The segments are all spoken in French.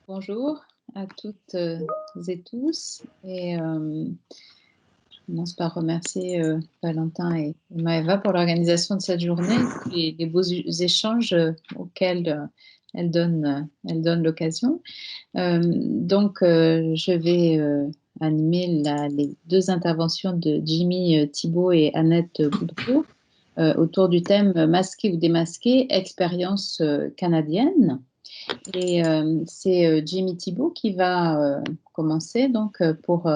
Bonjour à toutes et tous. Je commence par remercier Valentin et Maëva pour l'organisation de cette journée et les beaux échanges auxquels elles donnent l'occasion. Je vais animer les deux interventions de Jimmy Thibault et Annette Boudreau autour du thème Masqué ou démasqué, expérience canadienne. C'est Jimmy Thibault qui va commencer pour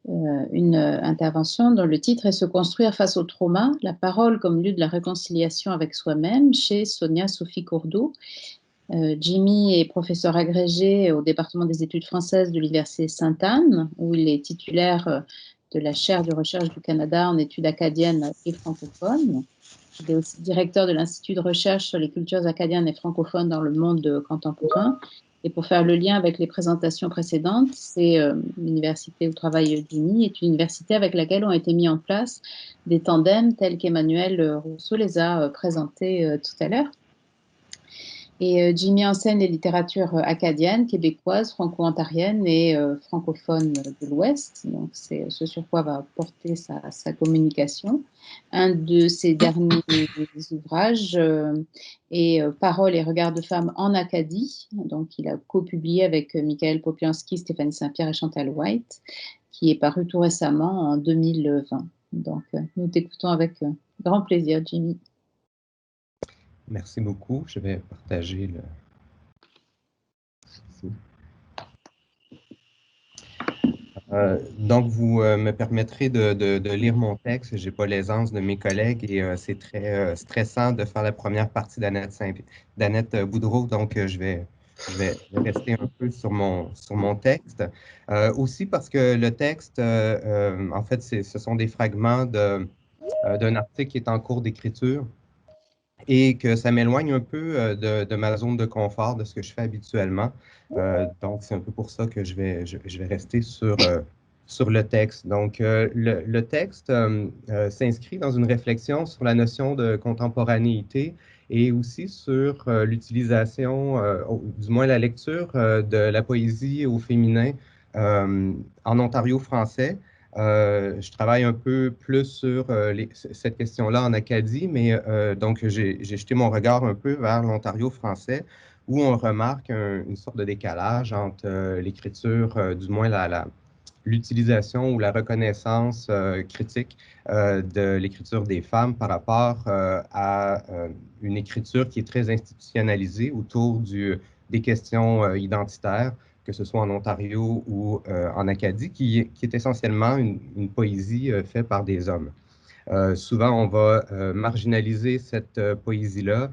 une intervention dont le titre est Se construire face au trauma, la parole comme lieu de la réconciliation avec soi-même chez Sonia Sophie Courdeau. Jimmy est professeur agrégé au département des études françaises de l'Université Sainte-Anne, où il est titulaire de la chaire de recherche du Canada en études acadiennes et francophones. Il est aussi directeur de l'Institut de recherche sur les cultures acadiennes et francophones dans le monde contemporain. Et pour faire le lien avec les présentations précédentes, c'est l'université où travaille Jimmy est une université avec laquelle ont été mis en place des tandems tels qu'Emmanuel Rousseau les a présentés tout à l'heure. Jimmy enseigne les littératures acadiennes, québécoises, franco-ontariennes et francophones de l'Ouest. Donc, c'est ce sur quoi va porter sa communication. Un de ses derniers ouvrages est Paroles et regards de femmes en Acadie. Donc, il a co-publié avec Michael Popiansky, Stéphanie Saint-Pierre et Chantal White, qui est paru tout récemment en 2020. Donc, nous t'écoutons avec grand plaisir, Jimmy. Merci beaucoup. Je vais partager le... Donc, vous me permettrez de lire mon texte. Je n'ai pas l'aisance de mes collègues et c'est très stressant de faire la première partie d'Annette Boudreau. Donc, je vais rester un peu sur mon texte. Aussi parce que le texte, en fait, ce sont des fragments d'un article qui est en cours d'écriture et que ça m'éloigne un peu de ma zone de confort, de ce que je fais habituellement. Donc, c'est un peu pour ça que je vais rester sur le texte. Donc, le texte s'inscrit dans une réflexion sur la notion de contemporanéité et aussi sur l'utilisation, du moins la lecture de la poésie au féminin en Ontario français. Je travaille un peu plus sur cette question-là en Acadie, mais donc j'ai jeté mon regard un peu vers l'Ontario français, où on remarque une sorte de décalage entre l'écriture, du moins l'utilisation ou la reconnaissance critique de l'écriture des femmes par rapport à une écriture qui est très institutionnalisée autour des questions identitaires, que ce soit en Ontario ou en Acadie, qui est essentiellement une poésie faite par des hommes. Souvent, on va marginaliser cette poésie-là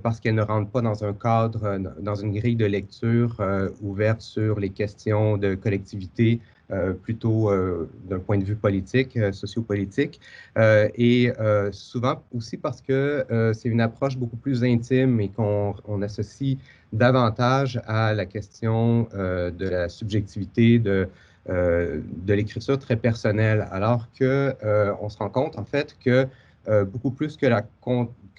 parce qu'elle ne rentre pas dans un cadre, dans une grille de lecture ouverte sur les questions de collectivité, plutôt d'un point de vue politique, sociopolitique, et souvent aussi parce que c'est une approche beaucoup plus intime et qu'on associe davantage à la question de la subjectivité, de l'écriture très personnelle, alors que on se rend compte en fait que beaucoup plus que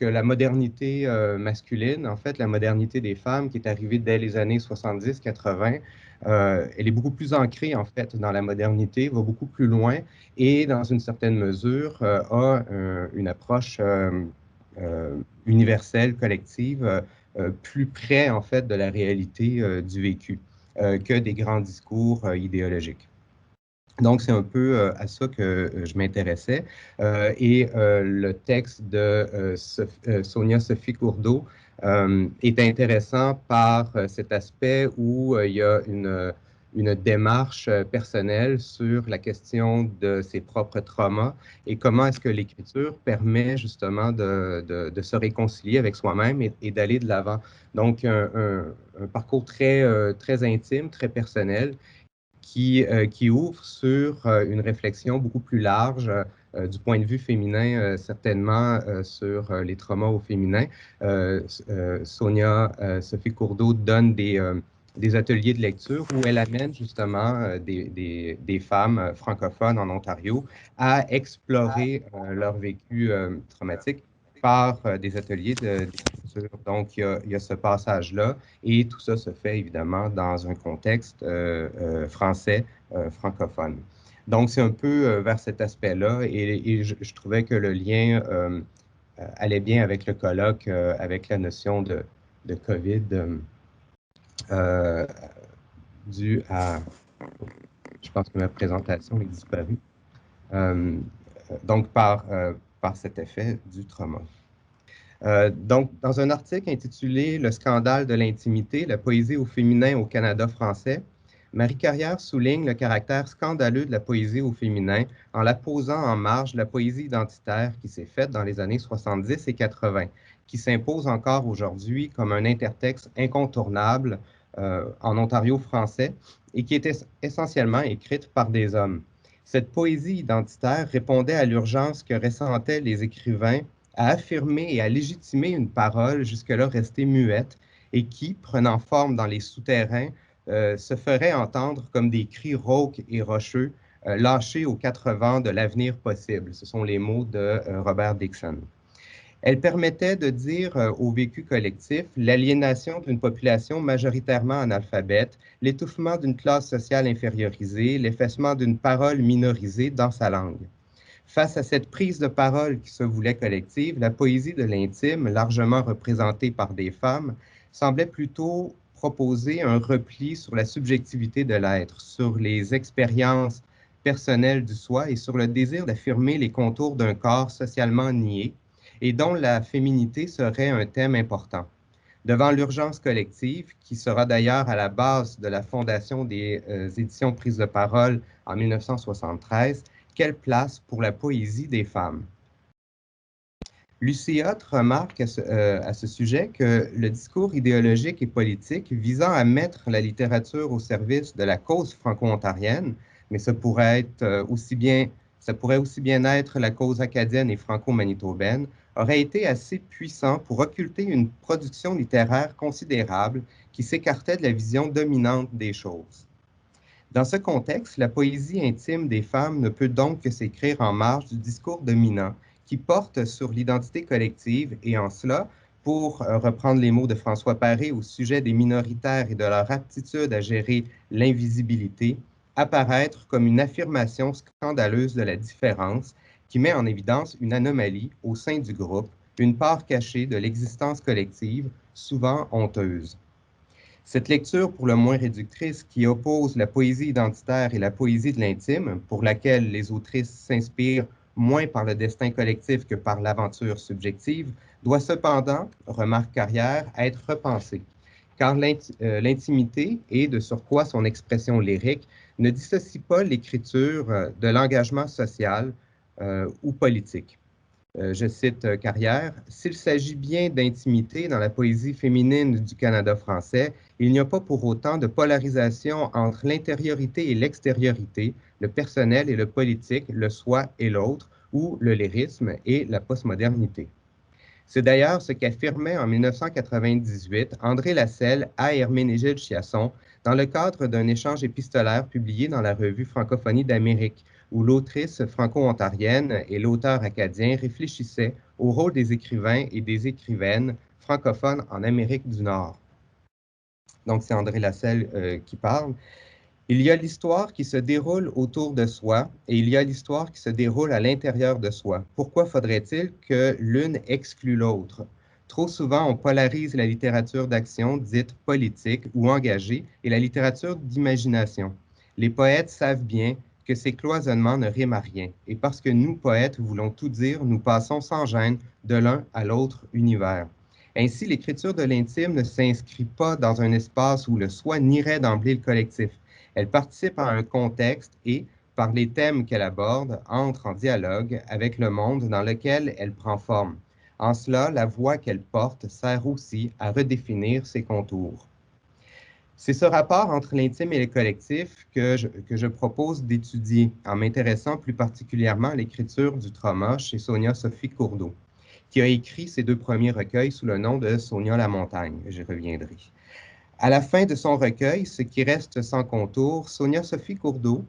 la modernité masculine, en fait, la modernité des femmes qui est arrivée dès les années 70-80, elle est beaucoup plus ancrée en fait dans la modernité, va beaucoup plus loin et dans une certaine mesure a une approche universelle, collective, plus près en fait de la réalité du vécu que des grands discours idéologiques. Donc, c'est un peu à ça que je m'intéressais. Le texte de Sonia Sophie Courdeau est intéressant par cet aspect où il y a une démarche personnelle sur la question de ses propres traumas et comment est-ce que l'écriture permet justement de se réconcilier avec soi-même et d'aller de l'avant. Donc, un parcours très intime, très personnel, qui ouvre sur une réflexion beaucoup plus large du point de vue féminin, certainement sur les traumas au féminin. Sonia Sophie Courdeau donne des ateliers de lecture où elle amène justement des femmes francophones en Ontario à explorer leur vécu traumatique par des ateliers d'écriture. Donc, il y a ce passage-là, et tout ça se fait évidemment dans un contexte français, francophone. Donc, c'est un peu vers cet aspect-là, et je trouvais que le lien allait bien avec le colloque, avec la notion de COVID due à... Je pense que ma présentation est disparue. Donc, par cet effet du trauma. Donc, dans un article intitulé « Le scandale de l'intimité, la poésie au féminin au Canada français », Marie Carrière souligne le caractère scandaleux de la poésie au féminin en la posant en marge de la poésie identitaire qui s'est faite dans les années 70 et 80, qui s'impose encore aujourd'hui comme un intertexte incontournable en Ontario français et qui était essentiellement écrite par des hommes. Cette poésie identitaire répondait à l'urgence que ressentaient les écrivains à affirmer et à légitimer une parole jusque-là restée muette et qui, prenant forme dans les souterrains, se ferait entendre comme des cris rauques et rocheux lâchés aux quatre vents de l'avenir possible. Ce sont les mots de Robert Dixon. Elle permettait de dire au vécu collectif l'aliénation d'une population majoritairement analphabète, l'étouffement d'une classe sociale infériorisée, l'effacement d'une parole minorisée dans sa langue. Face à cette prise de parole qui se voulait collective, la poésie de l'intime, largement représentée par des femmes, semblait plutôt proposer un repli sur la subjectivité de l'être, sur les expériences personnelles du soi et sur le désir d'affirmer les contours d'un corps socialement nié et dont la féminité serait un thème important. Devant l'urgence collective, qui sera d'ailleurs à la base de la fondation des éditions Prises de parole en 1973, quelle place pour la poésie des femmes? Lucie Hott remarque à ce sujet que le discours idéologique et politique visant à mettre la littérature au service de la cause franco-ontarienne, mais ça pourrait aussi bien être la cause acadienne et franco-manitobaine, aurait été assez puissant pour occulter une production littéraire considérable qui s'écartait de la vision dominante des choses. Dans ce contexte, la poésie intime des femmes ne peut donc que s'écrire en marge du discours dominant qui porte sur l'identité collective et en cela, pour reprendre les mots de François Paré au sujet des minoritaires et de leur aptitude à gérer l'invisibilité, apparaître comme une affirmation scandaleuse de la différence qui met en évidence une anomalie au sein du groupe, une part cachée de l'existence collective, souvent honteuse. Cette lecture pour le moins réductrice qui oppose la poésie identitaire et la poésie de l'intime, pour laquelle les autrices s'inspirent moins par le destin collectif que par l'aventure subjective, doit cependant, remarque Carrière, être repensée, car l'intimité et de surcroît son expression lyrique ne dissocie pas l'écriture de l'engagement social ou politique. Je cite Carrière, « S'il s'agit bien d'intimité dans la poésie féminine du Canada français, il n'y a pas pour autant de polarisation entre l'intériorité et l'extériorité, le personnel et le politique, le soi et l'autre, ou le lyrisme et la postmodernité. » C'est d'ailleurs ce qu'affirmait en 1998 André Lasselle à Herménégilde Chiasson dans le cadre d'un échange épistolaire publié dans la revue Francophonie d'Amérique, où l'autrice franco-ontarienne et l'auteur acadien réfléchissaient au rôle des écrivains et des écrivaines francophones en Amérique du Nord. Donc, c'est André Lasselle qui parle. Il y a l'histoire qui se déroule autour de soi et il y a l'histoire qui se déroule à l'intérieur de soi. Pourquoi faudrait-il que l'une exclue l'autre? Trop souvent, on polarise la littérature d'action dite politique ou engagée et la littérature d'imagination. Les poètes savent bien que ces cloisonnements ne riment à rien. Et parce que nous, poètes, voulons tout dire, nous passons sans gêne de l'un à l'autre univers. Ainsi, l'écriture de l'intime ne s'inscrit pas dans un espace où le soi nierait d'emblée le collectif. Elle participe à un contexte et, par les thèmes qu'elle aborde, entre en dialogue avec le monde dans lequel elle prend forme. En cela, la voix qu'elle porte sert aussi à redéfinir ses contours. C'est ce rapport entre l'intime et le collectif que je propose d'étudier en m'intéressant plus particulièrement à l'écriture du trauma chez Sonia Sophie Courdeau, qui a écrit ses deux premiers recueils sous le nom de Sonia la Montagne. J'y reviendrai. À la fin de son recueil, Ce qui reste sans contour, Sonia Sophie Courdeau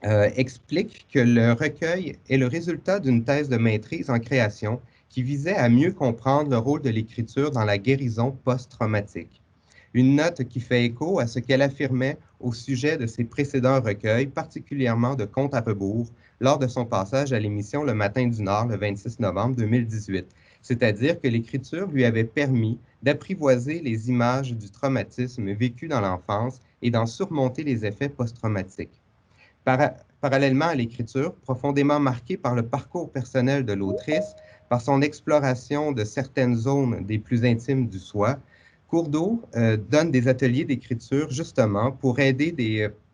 explique que le recueil est le résultat d'une thèse de maîtrise en création qui visait à mieux comprendre le rôle de l'écriture dans la guérison post-traumatique. Une note qui fait écho à ce qu'elle affirmait au sujet de ses précédents recueils, particulièrement de Contes à rebours, lors de son passage à l'émission Le Matin du Nord le 26 novembre 2018, c'est-à-dire que l'écriture lui avait permis d'apprivoiser les images du traumatisme vécu dans l'enfance et d'en surmonter les effets post-traumatiques. Parallèlement à l'écriture, profondément marquée par le parcours personnel de l'autrice, par son exploration de certaines zones des plus intimes du soi, Courdeau donne des ateliers d'écriture justement pour aider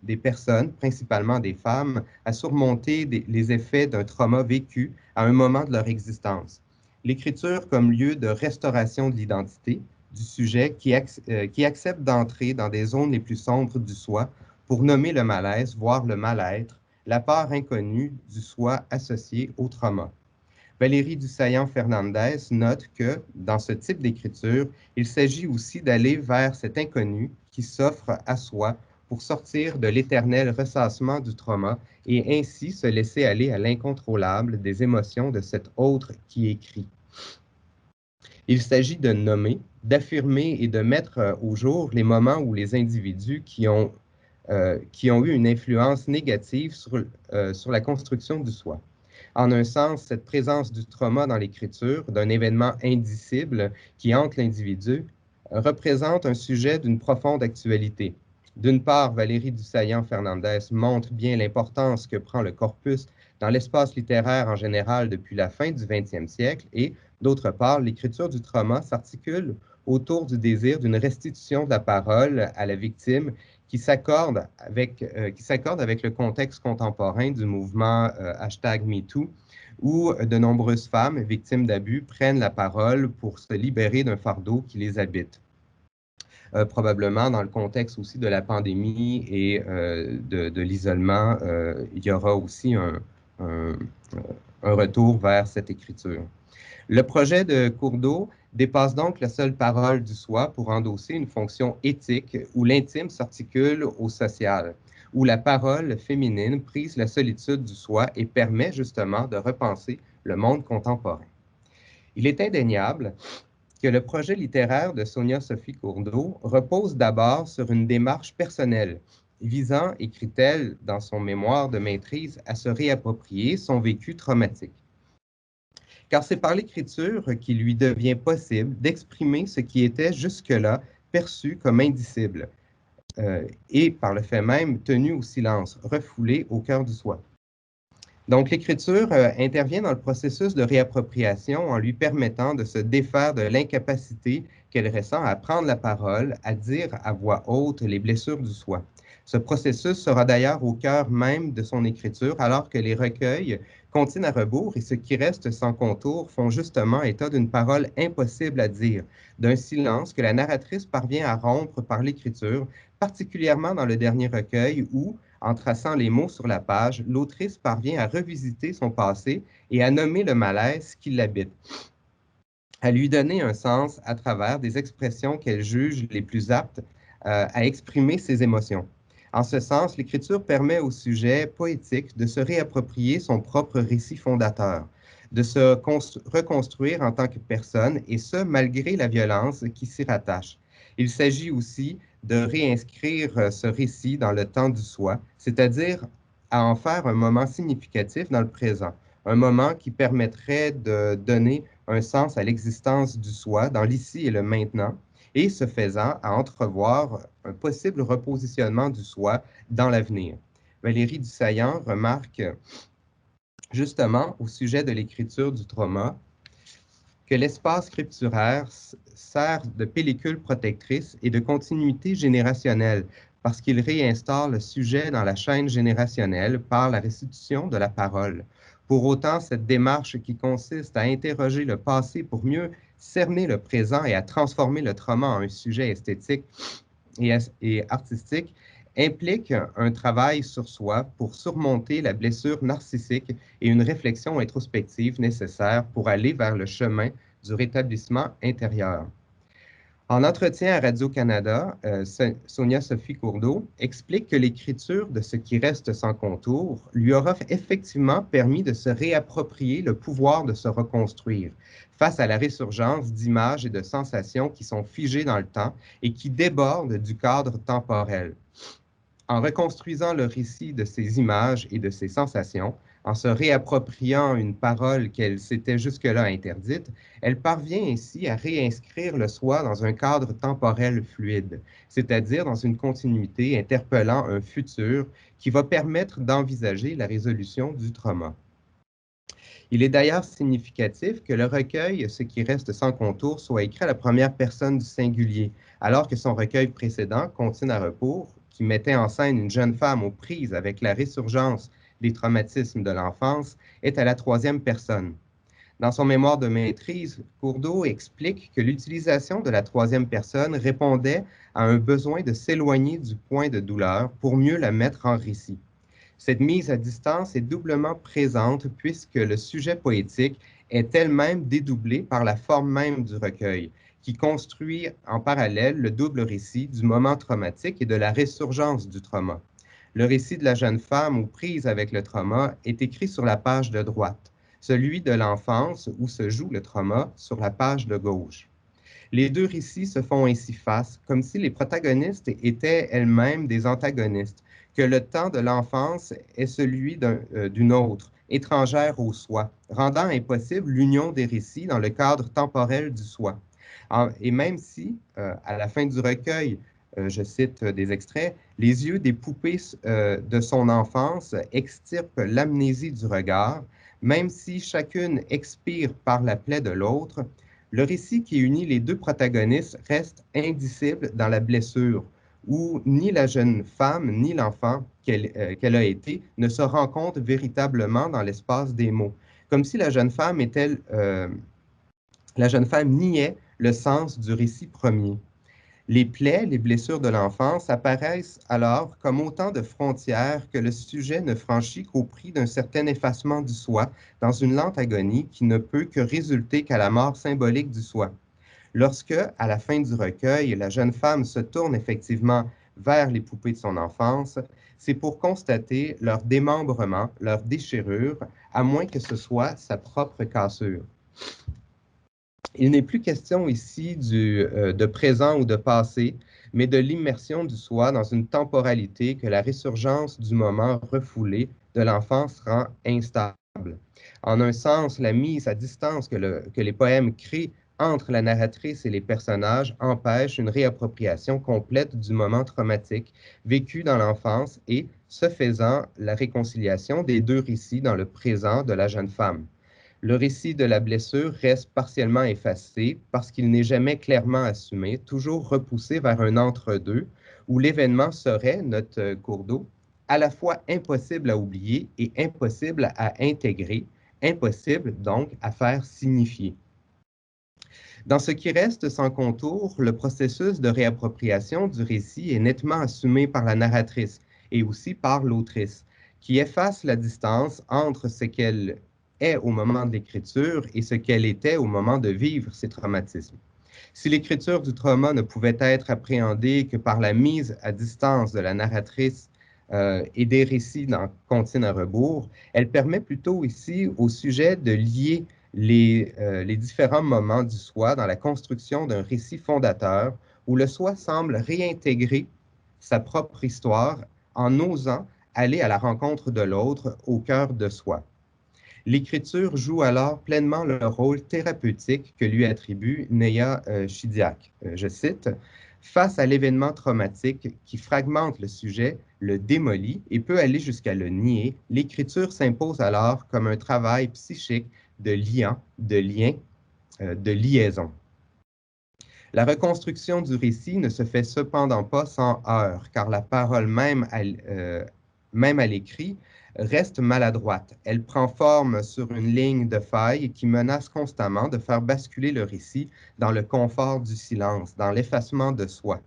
des personnes, principalement des femmes, à surmonter les effets d'un trauma vécu à un moment de leur existence. L'écriture comme lieu de restauration de l'identité du sujet qui accepte d'entrer dans des zones les plus sombres du soi pour nommer le malaise, voire le mal-être, la part inconnue du soi associé au trauma. Valérie Dussaillant-Fernandez note que, dans ce type d'écriture, il s'agit aussi d'aller vers cet inconnu qui s'offre à soi pour sortir de l'éternel ressassement du trauma et ainsi se laisser aller à l'incontrôlable des émotions de cet autre qui écrit. Il s'agit de nommer, d'affirmer et de mettre au jour les moments où les individus qui ont eu une influence négative sur la construction du soi. En un sens, cette présence du trauma dans l'écriture, d'un événement indicible qui hante l'individu, représente un sujet d'une profonde actualité. D'une part, Valérie Dussaillant-Fernandez montre bien l'importance que prend le corpus dans l'espace littéraire en général depuis la fin du 20e siècle et, d'autre part, l'écriture du trauma s'articule autour du désir d'une restitution de la parole à la victime qui s'accorde avec le contexte contemporain du mouvement #MeToo, où de nombreuses femmes victimes d'abus prennent la parole pour se libérer d'un fardeau qui les habite. Probablement dans le contexte aussi de la pandémie et de l'isolement, il y aura aussi un retour vers cette écriture. Le projet de Courdeau dépasse donc la seule parole du soi pour endosser une fonction éthique où l'intime s'articule au social, où la parole féminine prise la solitude du soi et permet justement de repenser le monde contemporain. Il est indéniable que le projet littéraire de Sonia Sophie Courdeau repose d'abord sur une démarche personnelle, visant, écrit-elle dans son mémoire de maîtrise, à se réapproprier son vécu traumatique. Car c'est par l'écriture qu'il lui devient possible d'exprimer ce qui était jusque-là perçu comme indicible, et par le fait même tenu au silence, refoulé au cœur du soi. Donc l'écriture intervient dans le processus de réappropriation en lui permettant de se défaire de l'incapacité qu'elle ressent à prendre la parole, à dire à voix haute les blessures du soi. Ce processus sera d'ailleurs au cœur même de son écriture, alors que les recueils Comptines à rebours et Ce qui reste sans contour font justement état d'une parole impossible à dire, d'un silence que la narratrice parvient à rompre par l'écriture, particulièrement dans le dernier recueil où, en traçant les mots sur la page, l'autrice parvient à revisiter son passé et à nommer le malaise qui l'habite, à lui donner un sens à travers des expressions qu'elle juge les plus aptes à exprimer ses émotions. En ce sens, l'écriture permet au sujet poétique de se réapproprier son propre récit fondateur, de se reconstruire en tant que personne, et ce, malgré la violence qui s'y rattache. Il s'agit aussi de réinscrire ce récit dans le temps du soi, c'est-à-dire à en faire un moment significatif dans le présent, un moment qui permettrait de donner un sens à l'existence du soi dans l'ici et le maintenant, et ce faisant, à entrevoir un possible repositionnement du soi dans l'avenir. Valérie Dussaillant remarque justement au sujet de l'écriture du trauma que l'espace scripturaire sert de pellicule protectrice et de continuité générationnelle parce qu'il réinstaure le sujet dans la chaîne générationnelle par la restitution de la parole. Pour autant, cette démarche qui consiste à interroger le passé pour mieux cerner le présent et à transformer le trauma en un sujet esthétique et artistique implique un travail sur soi pour surmonter la blessure narcissique et une réflexion introspective nécessaire pour aller vers le chemin du rétablissement intérieur. En entretien à Radio-Canada, Sonia Sophie Courdeau explique que l'écriture de Ce qui reste sans contour lui aura effectivement permis de se réapproprier le pouvoir de se reconstruire face à la résurgence d'images et de sensations qui sont figées dans le temps et qui débordent du cadre temporel. En reconstruisant le récit de ces images et de ces sensations, en se réappropriant une parole qu'elle s'était jusque-là interdite, elle parvient ainsi à réinscrire le soi dans un cadre temporel fluide, c'est-à-dire dans une continuité interpellant un futur qui va permettre d'envisager la résolution du trauma. Il est d'ailleurs significatif que le recueil Ce qui reste sans contour soit écrit à la première personne du singulier, alors que son recueil précédent, Comptine à rebours, qui mettait en scène une jeune femme aux prises avec la résurgence des traumatismes de l'enfance, est à la troisième personne. Dans son mémoire de maîtrise, Courdeau explique que l'utilisation de la troisième personne répondait à un besoin de s'éloigner du point de douleur pour mieux la mettre en récit. Cette mise à distance est doublement présente puisque le sujet poétique est elle-même dédoublé par la forme même du recueil, qui construit en parallèle le double récit du moment traumatique et de la résurgence du trauma. Le récit de la jeune femme aux prises avec le trauma est écrit sur la page de droite, celui de l'enfance où se joue le trauma sur la page de gauche. Les deux récits se font ainsi face, comme si les protagonistes étaient elles-mêmes des antagonistes, que le temps de l'enfance est celui d'une autre, étrangère au soi, rendant impossible l'union des récits dans le cadre temporel du soi. Et même si, à la fin du recueil, je cite des extraits, les yeux des poupées de son enfance extirpent l'amnésie du regard, même si chacune expire par la plaie de l'autre, le récit qui unit les deux protagonistes reste indicible dans la blessure, où ni la jeune femme ni l'enfant qu'elle a été ne se rencontrent véritablement dans l'espace des mots, comme si la jeune femme niait le sens du récit premier. Les plaies, les blessures de l'enfance apparaissent alors comme autant de frontières que le sujet ne franchit qu'au prix d'un certain effacement du soi dans une lente agonie qui ne peut que résulter qu'à la mort symbolique du soi. Lorsque, à la fin du recueil, la jeune femme se tourne effectivement vers les poupées de son enfance, c'est pour constater leur démembrement, leur déchirure, à moins que ce soit sa propre cassure. Il n'est plus question ici de présent ou de passé, mais de l'immersion du soi dans une temporalité que la résurgence du moment refoulé de l'enfance rend instable. En un sens, la mise à distance que les poèmes créent entre la narratrice et les personnages empêche une réappropriation complète du moment traumatique vécu dans l'enfance et, ce faisant, la réconciliation des deux récits dans le présent de la jeune femme. Le récit de la blessure reste partiellement effacé parce qu'il n'est jamais clairement assumé, toujours repoussé vers un entre-deux où l'événement serait, note Courdeau, à la fois impossible à oublier et impossible à intégrer, impossible donc à faire signifier. Dans ce qui reste sans contour, le processus de réappropriation du récit est nettement assumé par la narratrice et aussi par l'autrice, qui efface la distance entre ce qu'elle est au moment de l'écriture et ce qu'elle était au moment de vivre ces traumatismes. Si l'écriture du trauma ne pouvait être appréhendée que par la mise à distance de la narratrice et des récits dans Comptine à rebours, elle permet plutôt ici au sujet de lier les différents moments du soi dans la construction d'un récit fondateur où le soi semble réintégrer sa propre histoire en osant aller à la rencontre de l'autre au cœur de soi. L'écriture joue alors pleinement le rôle thérapeutique que lui attribue Neia Chidiac. Je cite, « Face à l'événement traumatique qui fragmente le sujet, le démolit et peut aller jusqu'à le nier, l'écriture s'impose alors comme un travail psychique de lien, de liaison. » La reconstruction du récit ne se fait cependant pas sans heurts, car la parole même à l'écrit reste maladroite. Elle prend forme sur une ligne de faille qui menace constamment de faire basculer le récit dans le confort du silence, dans l'effacement de soi.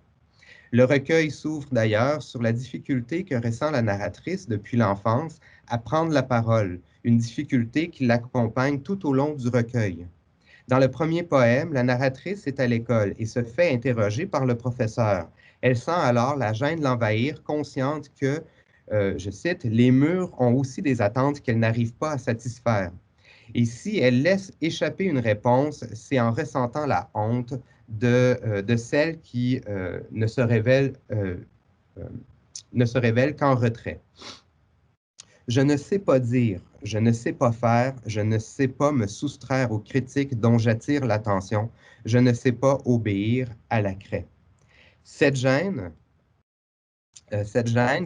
Le recueil s'ouvre d'ailleurs sur la difficulté que ressent la narratrice depuis l'enfance à prendre la parole, une difficulté qui l'accompagne tout au long du recueil. Dans le premier poème, la narratrice est à l'école et se fait interroger par le professeur. Elle sent alors la gêne l'envahir, consciente que, je cite, les murs ont aussi des attentes qu'elle n'arrive pas à satisfaire. Et si elle laisse échapper une réponse, c'est en ressentant la honte de celle qui ne se révèle qu'en retrait. Je ne sais pas dire, je ne sais pas faire, je ne sais pas me soustraire aux critiques dont j'attire l'attention, je ne sais pas obéir à la craie. Cette gêne,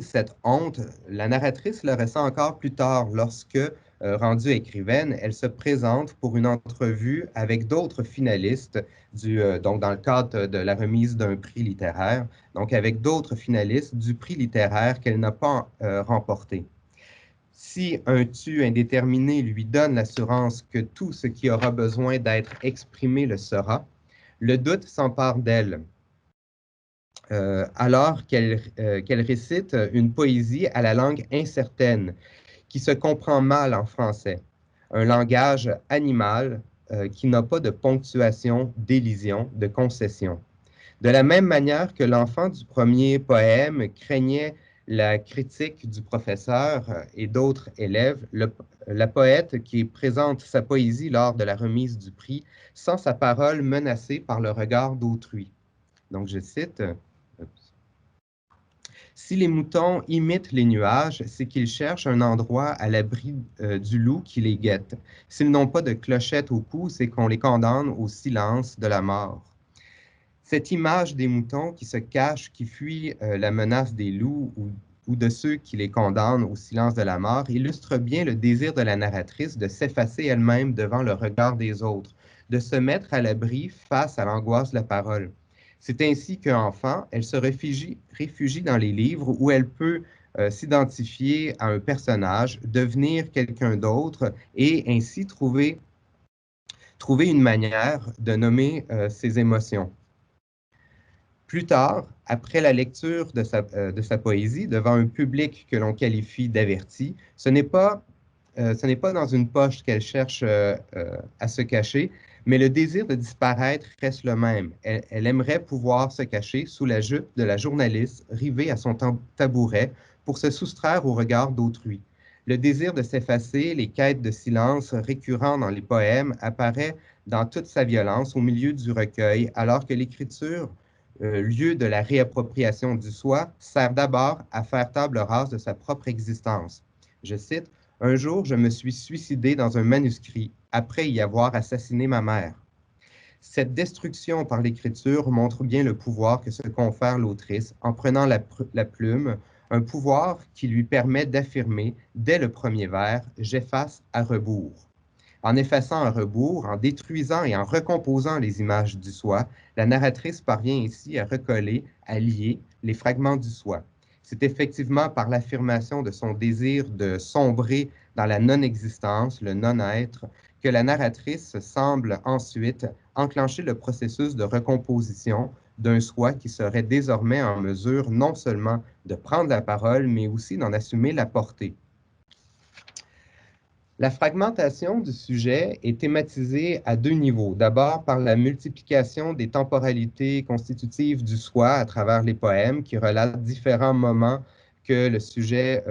cette honte, la narratrice le ressent encore plus tard lorsque, rendue écrivaine, elle se présente pour une entrevue avec d'autres finalistes, donc dans le cadre de la remise d'un prix littéraire, donc avec d'autres finalistes du prix littéraire qu'elle n'a pas remporté. Si un tu indéterminé lui donne l'assurance que tout ce qui aura besoin d'être exprimé le sera, le doute s'empare d'elle, alors qu'elle récite une poésie à la langue incertaine, qui se comprend mal en français, un langage animal qui n'a pas de ponctuation, d'élision, de concession. De la même manière que l'enfant du premier poème craignait la critique du professeur et d'autres élèves, la poète qui présente sa poésie lors de la remise du prix sent sa parole menacée par le regard d'autrui. Donc, je cite, si les moutons imitent les nuages, c'est qu'ils cherchent un endroit à l'abri du loup qui les guette. S'ils n'ont pas de clochette au cou, c'est qu'on les condamne au silence de la mort. Cette image des moutons qui se cachent, qui fuient la menace des loups ou de ceux qui les condamnent au silence de la mort illustre bien le désir de la narratrice de s'effacer elle-même devant le regard des autres, de se mettre à l'abri face à l'angoisse de la parole. C'est ainsi qu'enfant, elle se réfugie dans les livres où elle peut s'identifier à un personnage, devenir quelqu'un d'autre et ainsi trouver une manière de nommer ses émotions. Plus tard, après la lecture de sa poésie devant un public que l'on qualifie d'averti, ce n'est pas dans une poche qu'elle cherche à se cacher, mais le désir de disparaître reste le même. Elle aimerait pouvoir se cacher sous la jupe de la journaliste rivée à son tabouret pour se soustraire au regard d'autrui. Le désir de s'effacer, les quêtes de silence récurrents dans les poèmes apparaît dans toute sa violence au milieu du recueil, alors que l'écriture, lieu de la réappropriation du soi, sert d'abord à faire table rase de sa propre existence. Je cite, « Un jour, je me suis suicidé dans un manuscrit, après y avoir assassiné ma mère. » Cette destruction par l'écriture montre bien le pouvoir que se confère l'autrice en prenant la plume, un pouvoir qui lui permet d'affirmer, dès le premier vers, « J'efface à rebours ». En effaçant à rebours, en détruisant et en recomposant les images du soi, la narratrice parvient ainsi à recoller, à lier les fragments du soi. C'est effectivement par l'affirmation de son désir de sombrer dans la non-existence, le non-être, que la narratrice semble ensuite enclencher le processus de recomposition d'un soi qui serait désormais en mesure non seulement de prendre la parole, mais aussi d'en assumer la portée. La fragmentation du sujet est thématisée à deux niveaux. D'abord, par la multiplication des temporalités constitutives du soi à travers les poèmes qui relatent différents moments que le sujet,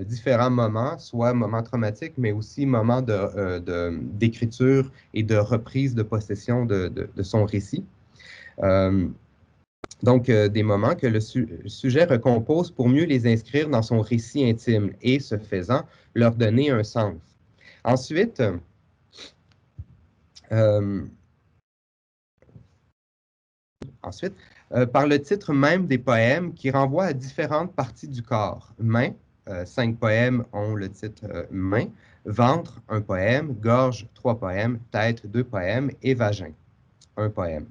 différents moments, soit moments traumatiques, mais aussi moments d'écriture et de reprise de possession de son récit. Donc, des moments que le sujet recompose pour mieux les inscrire dans son récit intime et, ce faisant, leur donner un sens. Ensuite, par le titre même des poèmes qui renvoie à différentes parties du corps. Main, 5 poèmes ont le titre main. Ventre, 1 poème. Gorge, 3 poèmes. Tête, 2 poèmes. Et vagin, un poème.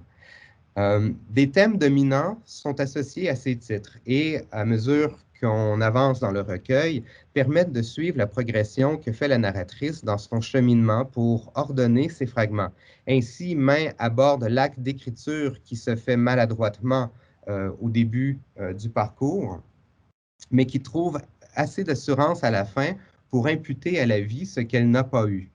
Des thèmes dominants sont associés à ces titres et, à mesure qu'on avance dans le recueil, permettent de suivre la progression que fait la narratrice dans son cheminement pour ordonner ses fragments. Ainsi, Main aborde l'acte d'écriture qui se fait maladroitement au début du parcours, mais qui trouve assez d'assurance à la fin pour imputer à la vie ce qu'elle n'a pas eu.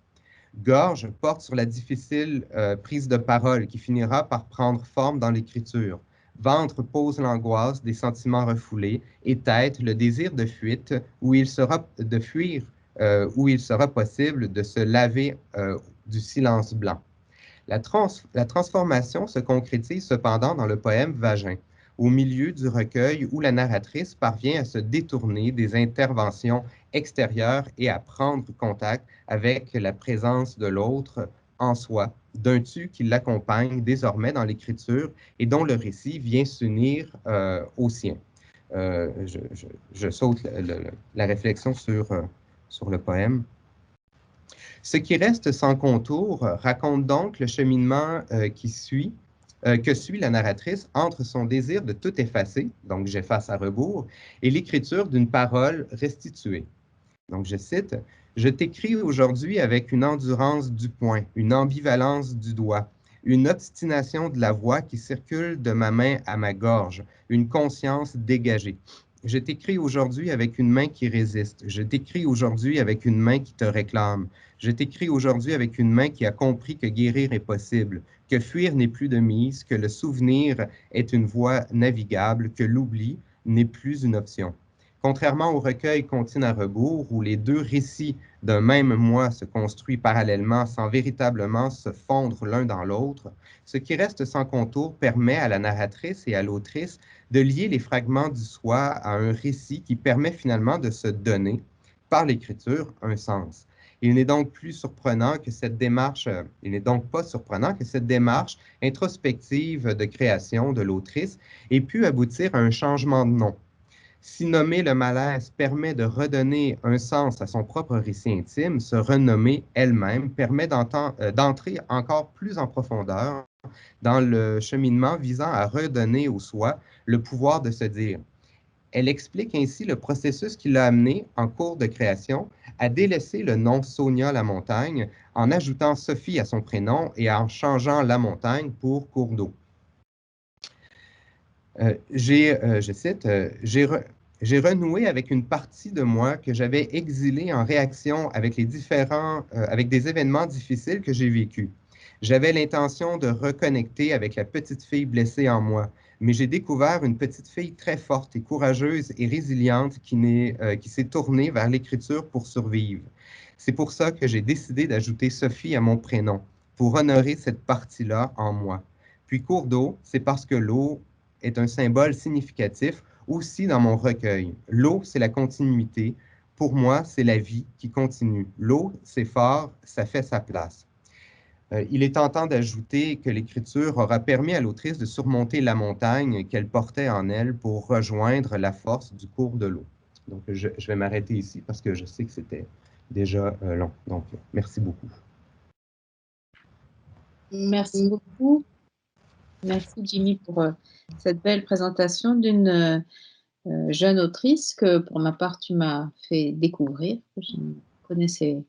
Gorge porte sur la difficile prise de parole qui finira par prendre forme dans l'écriture. Ventre pose l'angoisse des sentiments refoulés et tête le désir de fuite où il sera de fuir, où il sera possible de se laver du silence blanc. La transformation se concrétise cependant dans le poème Vagin, au milieu du recueil où la narratrice parvient à se détourner des interventions extérieures et à prendre contact avec la présence de l'autre en soi, d'un tu qui l'accompagne désormais dans l'écriture et dont le récit vient s'unir au sien. Je saute la réflexion sur le poème. Ce qui reste sans contour raconte donc le cheminement que suit la narratrice entre son désir de tout effacer, donc j'efface à rebours, et l'écriture d'une parole restituée. Donc je cite, « Je t'écris aujourd'hui avec une endurance du poing, une ambivalence du doigt, une obstination de la voix qui circule de ma main à ma gorge, une conscience dégagée. Je t'écris aujourd'hui avec une main qui résiste. Je t'écris aujourd'hui avec une main qui te réclame. Je t'écris aujourd'hui avec une main qui a compris que guérir est possible, que fuir n'est plus de mise, que le souvenir est une voie navigable, que l'oubli n'est plus une option. Contrairement au recueil Comptine à rebours, où les deux récits d'un même moi se construisent parallèlement sans véritablement se fondre l'un dans l'autre, ce qui reste sans contour permet à la narratrice et à l'autrice de lier les fragments du soi à un récit qui permet finalement de se donner, par l'écriture, un sens. Il n'est donc pas surprenant que cette démarche introspective de création de l'autrice ait pu aboutir à un changement de nom. Si nommer le malaise permet de redonner un sens à son propre récit intime, se renommer elle-même permet d'entrer encore plus en profondeur dans le cheminement visant à redonner au soi le pouvoir de se dire. Elle explique ainsi le processus qui l'a amené, en cours de création, à délaisser le nom Sonia la montagne en ajoutant Sophie à son prénom et en changeant la montagne pour cours d'eau. Je cite, j'ai renoué avec une partie de moi que j'avais exilée en réaction avec avec des événements difficiles que j'ai vécus. J'avais l'intention de reconnecter avec la petite fille blessée en moi, mais j'ai découvert une petite fille très forte et courageuse et résiliente qui s'est tournée vers l'écriture pour survivre. C'est pour ça que j'ai décidé d'ajouter Sophie à mon prénom, pour honorer cette partie-là en moi. Puis cours d'eau, c'est parce que l'eau est un symbole significatif aussi dans mon recueil. L'eau, c'est la continuité. Pour moi, c'est la vie qui continue. L'eau, c'est fort, ça fait sa place. Il est tentant d'ajouter que l'écriture aura permis à l'autrice de surmonter la montagne qu'elle portait en elle pour rejoindre la force du cours de l'eau. Donc, je vais m'arrêter ici parce que je sais que c'était déjà long. Donc, merci beaucoup. Merci beaucoup. Merci Jimmy pour cette belle présentation d'une jeune autrice que pour ma part tu m'as fait découvrir. Je ne connaissais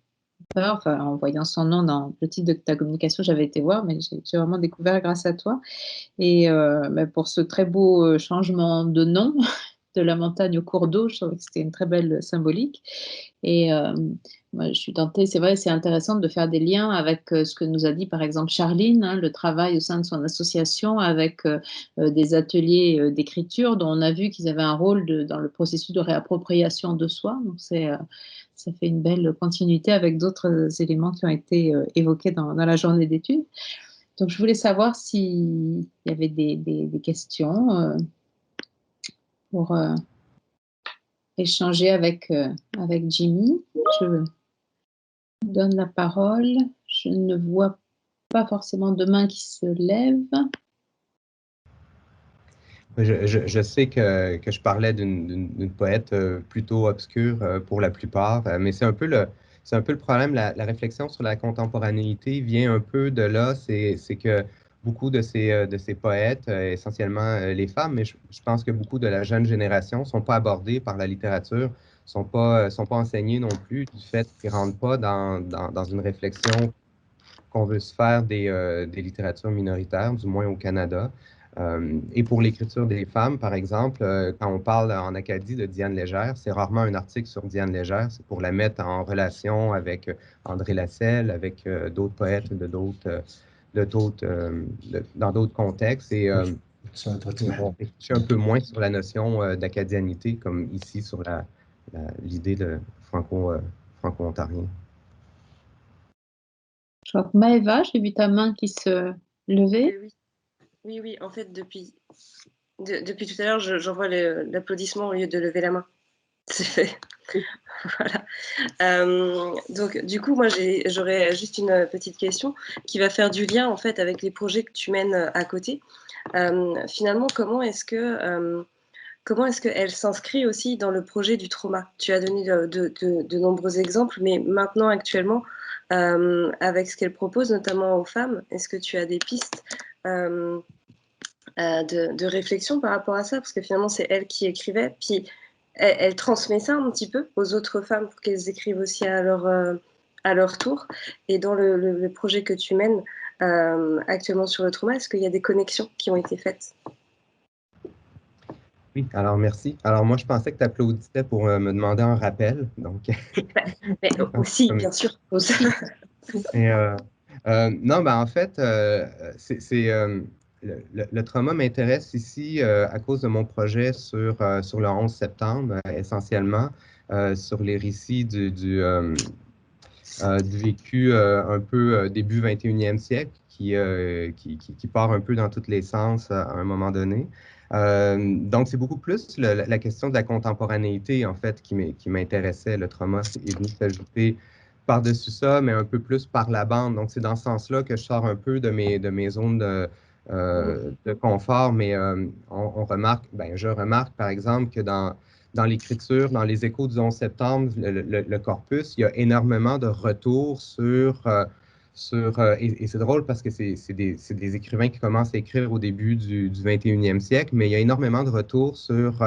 pas, enfin, en voyant son nom dans le titre de ta communication, j'avais été voir, mais j'ai vraiment découvert grâce à toi. Et pour ce très beau changement de nom de la montagne au cours d'eau, je trouvais que c'était une très belle symbolique. Et moi, je suis tentée, c'est vrai, c'est intéressant de faire des liens avec ce que nous a dit par exemple Charline, hein, le travail au sein de son association avec des ateliers d'écriture dont on a vu qu'ils avaient un rôle dans le processus de réappropriation de soi. Donc ça fait une belle continuité avec d'autres éléments qui ont été évoqués dans la journée d'études. Donc je voulais savoir s'il y avait des questions pour échanger avec Jimmy. Je donne la parole. Je ne vois pas forcément de main qui se lève. Je sais que je parlais d'une poète plutôt obscure pour la plupart, mais c'est un peu le problème. La réflexion sur la contemporanéité vient un peu de là. C'est que beaucoup de ces poètes, essentiellement les femmes, mais je pense que beaucoup de la jeune génération ne sont pas abordés par la littérature, sont pas enseignés non plus du fait qu'ils ne rentrent pas dans une réflexion qu'on veut se faire des littératures minoritaires, du moins au Canada. Et pour l'écriture des femmes, par exemple, quand on parle en Acadie de Diane Légère, c'est rarement un article sur Diane Légère, c'est pour la mettre en relation avec André Lasselle, avec d'autres poètes dans d'autres contextes. Et on réfléchit un peu moins sur la notion d'acadianité, comme ici sur l'idée de franco-ontarien. Je vois que Maëva, j'ai vu ta main qui se levait. Oui, en fait, depuis tout à l'heure, j'envoie l'applaudissement au lieu de lever la main. C'est fait. Voilà. Donc, du coup, moi, j'aurais juste une petite question qui va faire du lien, en fait, avec les projets que tu mènes à côté. Finalement, comment est-ce qu'elle s'inscrit aussi dans le projet du trauma? Tu as donné de nombreux exemples, mais maintenant, actuellement, avec ce qu'elle propose, notamment aux femmes, est-ce que tu as des pistes de réflexion par rapport à ça? Parce que finalement, c'est elle qui écrivait, puis elle transmet ça un petit peu aux autres femmes pour qu'elles écrivent aussi à leur tour. Et dans le projet que tu mènes actuellement sur le trauma, est-ce qu'il y a des connexions qui ont été faites? Oui, alors merci. Alors moi, je pensais que tu applaudissais pour me demander un rappel. Donc... Mais aussi, bien sûr. Non, en fait, le trauma m'intéresse ici à cause de mon projet sur le 11 septembre, essentiellement, sur les récits du vécu un peu début 21e siècle, qui part un peu dans tous les sens à un moment donné. Donc, c'est beaucoup plus la question de la contemporanéité, en fait, qui m'intéressait. Le trauma est venu s'ajouter par-dessus ça, mais un peu plus par la bande. Donc, c'est dans ce sens-là que je sors un peu de mes zones de confort, mais je remarque, par exemple, que dans l'écriture, dans les échos du 11 septembre, le corpus, il y a énormément de retours et c'est drôle parce que c'est des écrivains qui commencent à écrire au début du 21e siècle, mais il y a énormément de retours sur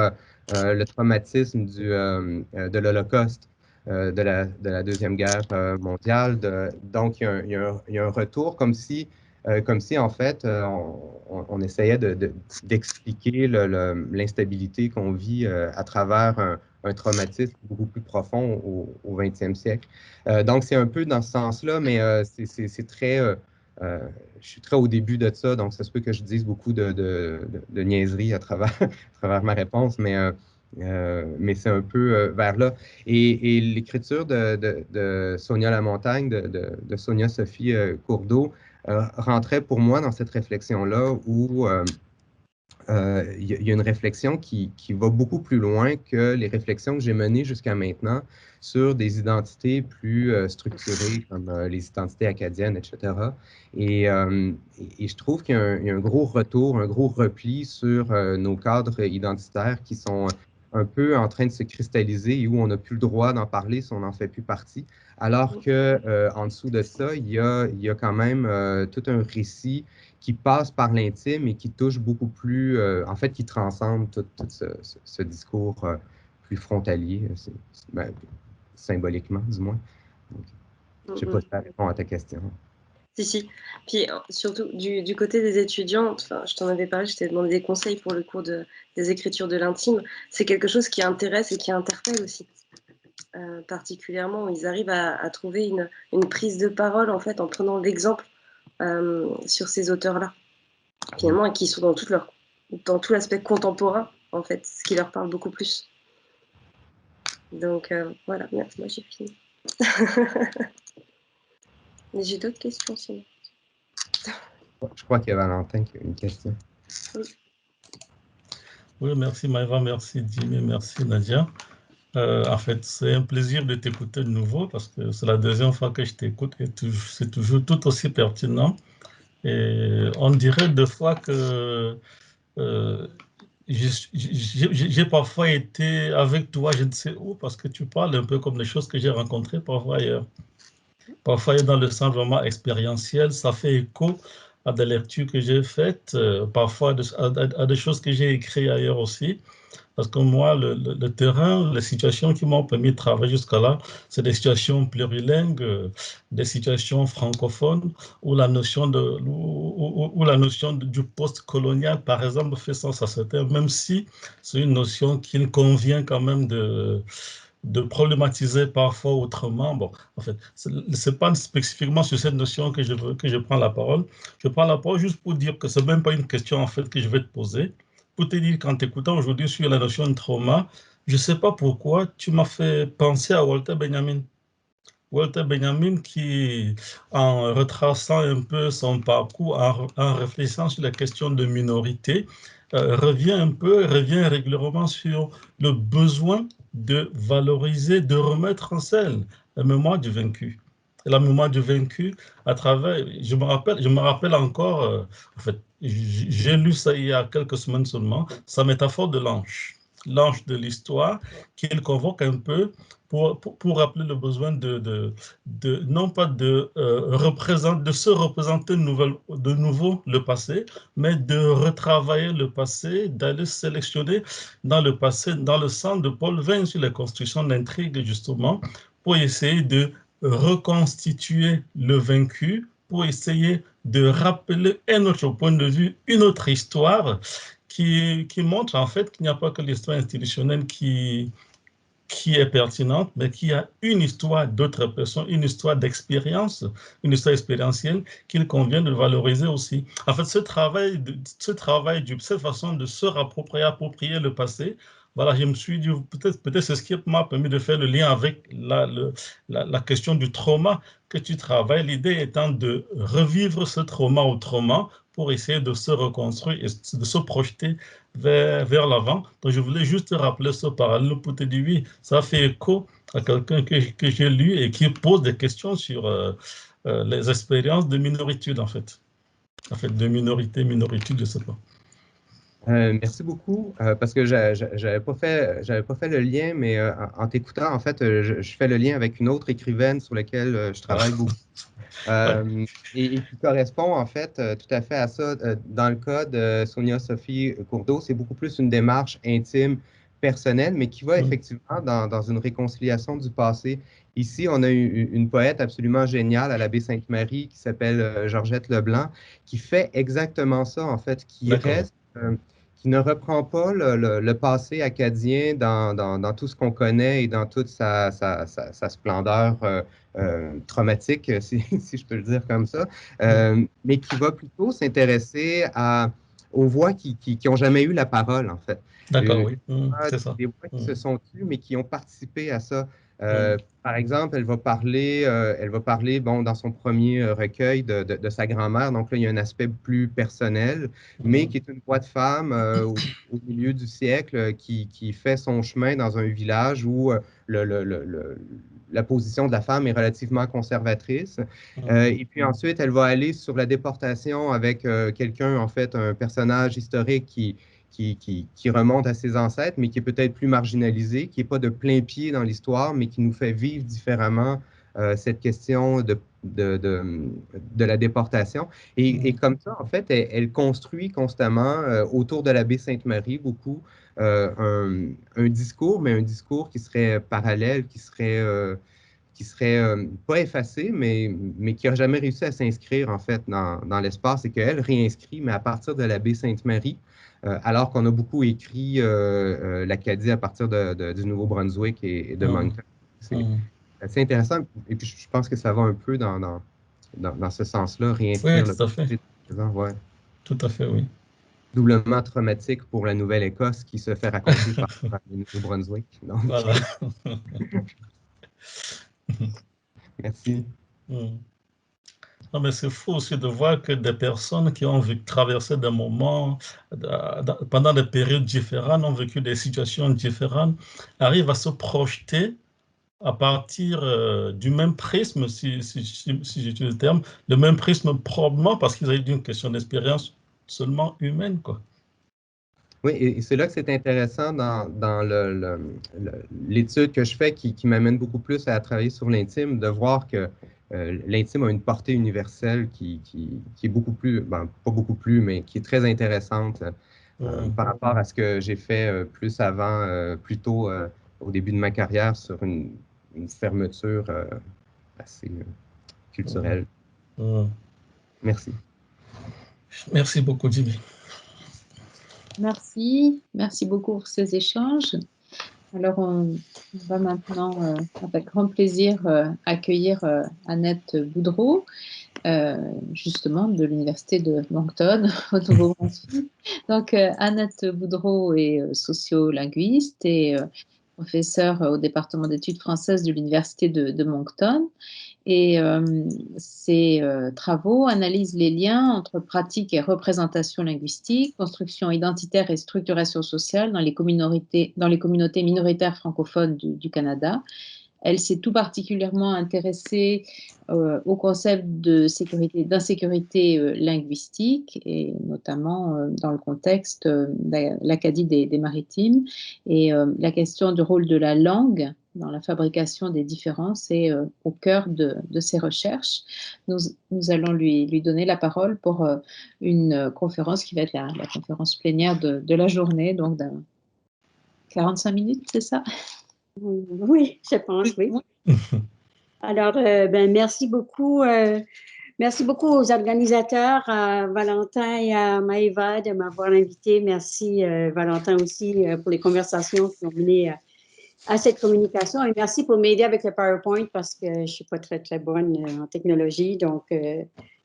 le traumatisme de l'Holocauste, de la Deuxième Guerre mondiale. Donc, il y a un retour comme si en fait, on essayait d'expliquer l'instabilité qu'on vit à travers un traumatisme beaucoup plus profond au 20e siècle. Donc, c'est un peu dans ce sens-là, mais c'est très... je suis très au début de ça, donc ça se peut que je dise beaucoup de niaiseries à travers ma réponse, mais c'est un peu vers là. Et l'écriture de Sonia Lamontagne, de Sonia Sophie Courdeau, rentrait pour moi dans cette réflexion-là où il y a une réflexion qui va beaucoup plus loin que les réflexions que j'ai menées jusqu'à maintenant sur des identités plus structurées comme les identités acadiennes, etc. Et je trouve qu'il y a un gros retour, un gros repli sur nos cadres identitaires qui sont un peu en train de se cristalliser et où on n'a plus le droit d'en parler si on n'en fait plus partie. Alors que en dessous de ça, il y a quand même tout un récit qui passe par l'intime et qui touche beaucoup plus, en fait, qui transcende tout ce discours plus frontalier, symboliquement, du moins. Donc, je ne sais pas si ça répond à ta question. Si. Puis surtout, du côté des étudiants, je t'en avais parlé, je t'ai demandé des conseils pour le cours des écritures de l'intime. C'est quelque chose qui intéresse et qui interpelle aussi. Particulièrement, où ils arrivent à trouver une prise de parole, en fait, en prenant l'exemple sur ces auteurs-là, finalement, et qui sont dans tout l'aspect contemporain, en fait, ce qui leur parle beaucoup plus. Donc, voilà, merci, moi j'ai fini. Mais j'ai d'autres questions, sinon. Je crois qu'il y a Valentin qui a une question. Oui, merci Maëva, merci Jimmy, merci Nadia. En fait, c'est un plaisir de t'écouter de nouveau parce que c'est la deuxième fois que je t'écoute et c'est toujours tout aussi pertinent. Et on dirait deux fois que j'ai parfois été avec toi, je ne sais où, parce que tu parles un peu comme des choses que j'ai rencontrées parfois ailleurs. Parfois, dans le sens vraiment expérientiel, ça fait écho à des lectures que j'ai faites, parfois à des choses que j'ai écrites ailleurs aussi. Parce que moi, le terrain, les situations qui m'ont permis de travailler jusqu'à là, c'est des situations plurilingues, des situations francophones, où la notion, du post-colonial, par exemple, fait sens à certains, même si c'est une notion qu'il convient quand même de problématiser parfois autrement. Bon, en fait, ce n'est pas spécifiquement sur cette notion que je prends la parole. Je prends la parole juste pour dire que ce n'est même pas une question en fait que je vais te poser. Pour te dire qu'en t'écoutant aujourd'hui sur la notion de trauma, je ne sais pas pourquoi, tu m'as fait penser à Walter Benjamin. Walter Benjamin qui, en retraçant un peu son parcours, en réfléchissant sur la question de minorité, revient régulièrement sur le besoin de valoriser, de remettre en scène la mémoire du vaincu. Et la mémoire du vaincu, à travers, je me rappelle encore, en fait, j'ai lu ça il y a quelques semaines seulement, sa métaphore de l'ange de l'histoire, qu'il convoque un peu pour rappeler le besoin non pas de se représenter de nouveau le passé, mais de retravailler le passé, d'aller sélectionner dans le passé, dans le sens de Paul Veyne sur les constructions d'intrigues, justement, pour essayer de reconstituer le vaincu, pour essayer de rappeler un autre point de vue, une autre histoire qui montre en fait qu'il n'y a pas que l'histoire institutionnelle qui est pertinente, mais qui a une histoire d'autres personnes, une histoire d'expérience, une histoire expérientielle qu'il convient de valoriser aussi. En fait, cette façon de se approprier le passé, voilà, je me suis dit, peut-être c'est ce qui m'a permis de faire le lien avec la question du trauma que tu travailles, l'idée étant de revivre ce trauma autrement pour essayer de se reconstruire et de se projeter vers l'avant. Donc, je voulais juste rappeler ce parallèle pour te dire, oui, ça fait écho à quelqu'un que j'ai lu et qui pose des questions sur les expériences de minoritude, en fait. En fait, de minoritude, je ne sais pas. Merci beaucoup, parce que j'avais pas fait le lien, mais en t'écoutant, en fait, je fais le lien avec une autre écrivaine sur laquelle je travaille beaucoup. Et qui correspond en fait tout à fait à ça. Dans le cas de Sonia Sophie Courdeau, c'est beaucoup plus une démarche intime, personnelle, mais qui va effectivement dans une réconciliation du passé. Ici, on a une poète absolument géniale à la baie Sainte-Marie qui s'appelle Georgette Leblanc, qui fait exactement ça, en fait, qui ne reprend pas le passé acadien dans tout ce qu'on connaît et dans toute sa splendeur traumatique, si je peux le dire comme ça, mais qui va plutôt s'intéresser aux voix qui n'ont jamais eu la parole, en fait. D'accord, oui, c'est ça. Des voix qui se sont tues, mais qui ont participé à ça. Par exemple, elle va parler bon, dans son premier recueil de sa grand-mère. Donc là, il y a un aspect plus personnel, mais qui est une voix de femme au milieu du siècle qui fait son chemin dans un village où la position de la femme est relativement conservatrice. Et puis ensuite, elle va aller sur la déportation avec quelqu'un, en fait, un personnage historique qui remonte à ses ancêtres, mais qui est peut-être plus marginalisé, qui n'est pas de plein pied dans l'histoire, mais qui nous fait vivre différemment cette question de la déportation. Et comme ça, en fait, elle construit constamment autour de la baie Sainte-Marie beaucoup un discours, mais un discours qui serait parallèle, qui serait pas effacé, mais qui n'a jamais réussi à s'inscrire, en fait, dans l'espace, et qu'elle réinscrit, mais à partir de la baie Sainte-Marie, alors qu'on a beaucoup écrit l'Acadie à partir du Nouveau-Brunswick et de Moncton. C'est assez intéressant, et puis je pense que ça va un peu dans ce sens-là, réinscrire le passé présent. Ouais. Tout à fait, oui. Doublement traumatique pour la Nouvelle-Écosse qui se fait raconter par le Nouveau-Brunswick. Voilà. Merci. Non, mais c'est fou aussi de voir que des personnes qui ont traversé des moments, pendant des périodes différentes, ont vécu des situations différentes, arrivent à se projeter à partir du même prisme, si j'utilise le terme, le même prisme probablement parce qu'ils ont eu une question d'expérience seulement humaine, quoi. Oui, et c'est là que c'est intéressant dans l'étude que je fais qui m'amène beaucoup plus à travailler sur l'intime, de voir que l'intime a une portée universelle qui est beaucoup plus, ben, pas beaucoup plus, mais qui est très intéressante par rapport à ce que j'ai fait plus avant, plutôt au début de ma carrière sur une fermeture assez culturelle. Merci. Merci beaucoup, Jimmy. Merci beaucoup pour ces échanges. Alors, on va maintenant, avec grand plaisir, accueillir Annette Boudreau, justement de l'Université de Moncton, au Nouveau-Brunswick. Donc, Annette Boudreau est sociolinguiste et professeure au département d'études françaises de l'Université de Moncton. Et ses travaux analysent les liens entre pratique et représentation linguistique, construction identitaire et structuration sociale dans les communautés minoritaires francophones du Canada. Elle s'est tout particulièrement intéressée au concept d'insécurité linguistique, et notamment dans le contexte de l'Acadie des Maritimes, et la question du rôle de la langue dans la fabrication des différences est au cœur de ses recherches. Nous allons lui donner la parole pour une conférence qui va être la conférence plénière de la journée, donc 45 minutes, c'est ça? Oui, je pense, oui. Alors, merci beaucoup. Merci beaucoup aux organisateurs, à Valentin et à Maëva de m'avoir invité. Merci, Valentin, aussi, pour les conversations qui ont mené à cette communication. Et merci pour m'aider avec le PowerPoint parce que je ne suis pas très, très bonne en technologie. Donc,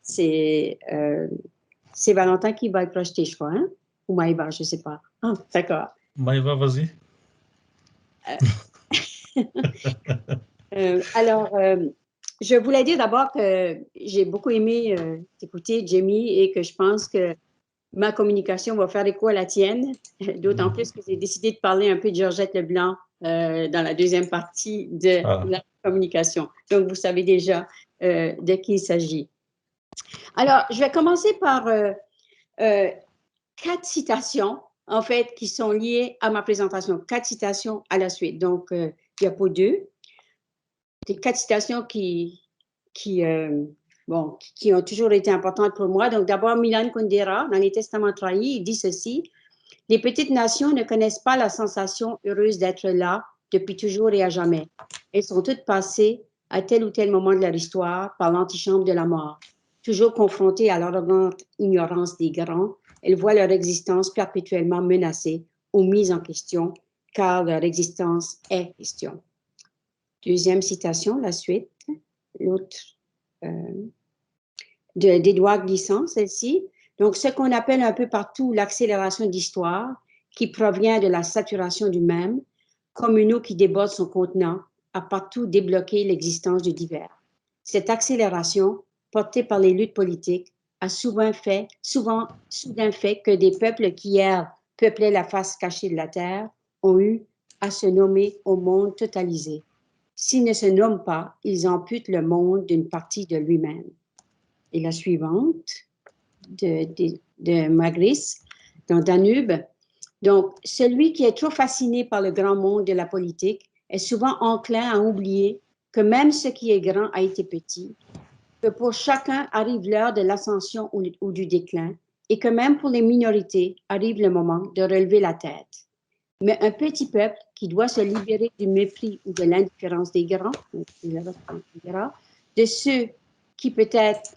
c'est Valentin qui va le projeter, je crois, hein? Ou Maëva, je ne sais pas. Ah, d'accord. Maëva, vas-y. Alors, je voulais dire d'abord que j'ai beaucoup aimé t'écouter, Jimmy, et que je pense que ma communication va faire écho à la tienne, d'autant plus que j'ai décidé de parler un peu de Georgette Leblanc dans la deuxième partie de la communication. Donc, vous savez déjà de qui il s'agit. Alors, je vais commencer par 4 citations, en fait, qui sont liées à ma présentation. 4 citations à la suite. Donc, diapo 2. Des 4 citations qui ont toujours été importantes pour moi. Donc, d'abord, Milan Kundera, dans les Testaments trahis, il dit ceci: « Les petites nations ne connaissent pas la sensation heureuse d'être là depuis toujours et à jamais. Elles sont toutes passées à tel ou tel moment de leur histoire par l'antichambre de la mort. Toujours confrontées à l'arrogante ignorance des grands, elles voient leur existence perpétuellement menacée ou mise en question, car leur existence est question. » Deuxième citation, la suite, l'autre d'Édouard Glissant, celle-ci. Donc, ce qu'on appelle un peu partout l'accélération d'histoire, qui provient de la saturation du même, comme une eau qui déborde son contenant, a partout débloqué l'existence du divers. Cette accélération, portée par les luttes politiques, a soudain fait que des peuples qui hier peuplaient la face cachée de la terre ont eu à se nommer au monde totalisé. S'ils ne se nomment pas, ils amputent le monde d'une partie de lui-même. Et la suivante, de Magris, dans Danube. Donc, celui qui est trop fasciné par le grand monde de la politique est souvent enclin à oublier que même ce qui est grand a été petit, que pour chacun arrive l'heure de l'ascension ou du déclin, et que même pour les minorités arrive le moment de relever la tête. Mais un petit peuple qui doit se libérer du mépris ou de l'indifférence des grands, de ceux qui peut-être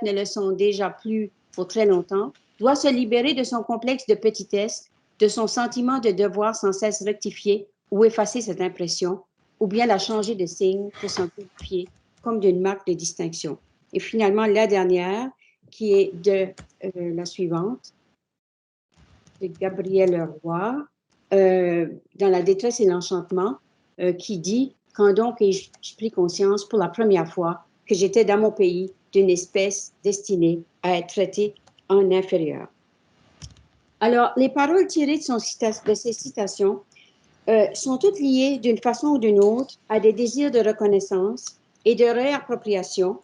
ne le sont déjà plus pour très longtemps, doit se libérer de son complexe de petitesse, de son sentiment de devoir sans cesse rectifier ou effacer cette impression, ou bien la changer de signe pour s'en purifier comme d'une marque de distinction. Et finalement, la dernière, qui est de la suivante, de Gabriel Roy, dans La détresse et l'enchantement, qui dit « Quand donc ai-je pris conscience pour la première fois que j'étais dans mon pays d'une espèce destinée à être traitée en inférieur. » Alors, les paroles tirées de ces citations sont toutes liées d'une façon ou d'une autre à des désirs de reconnaissance et de réappropriation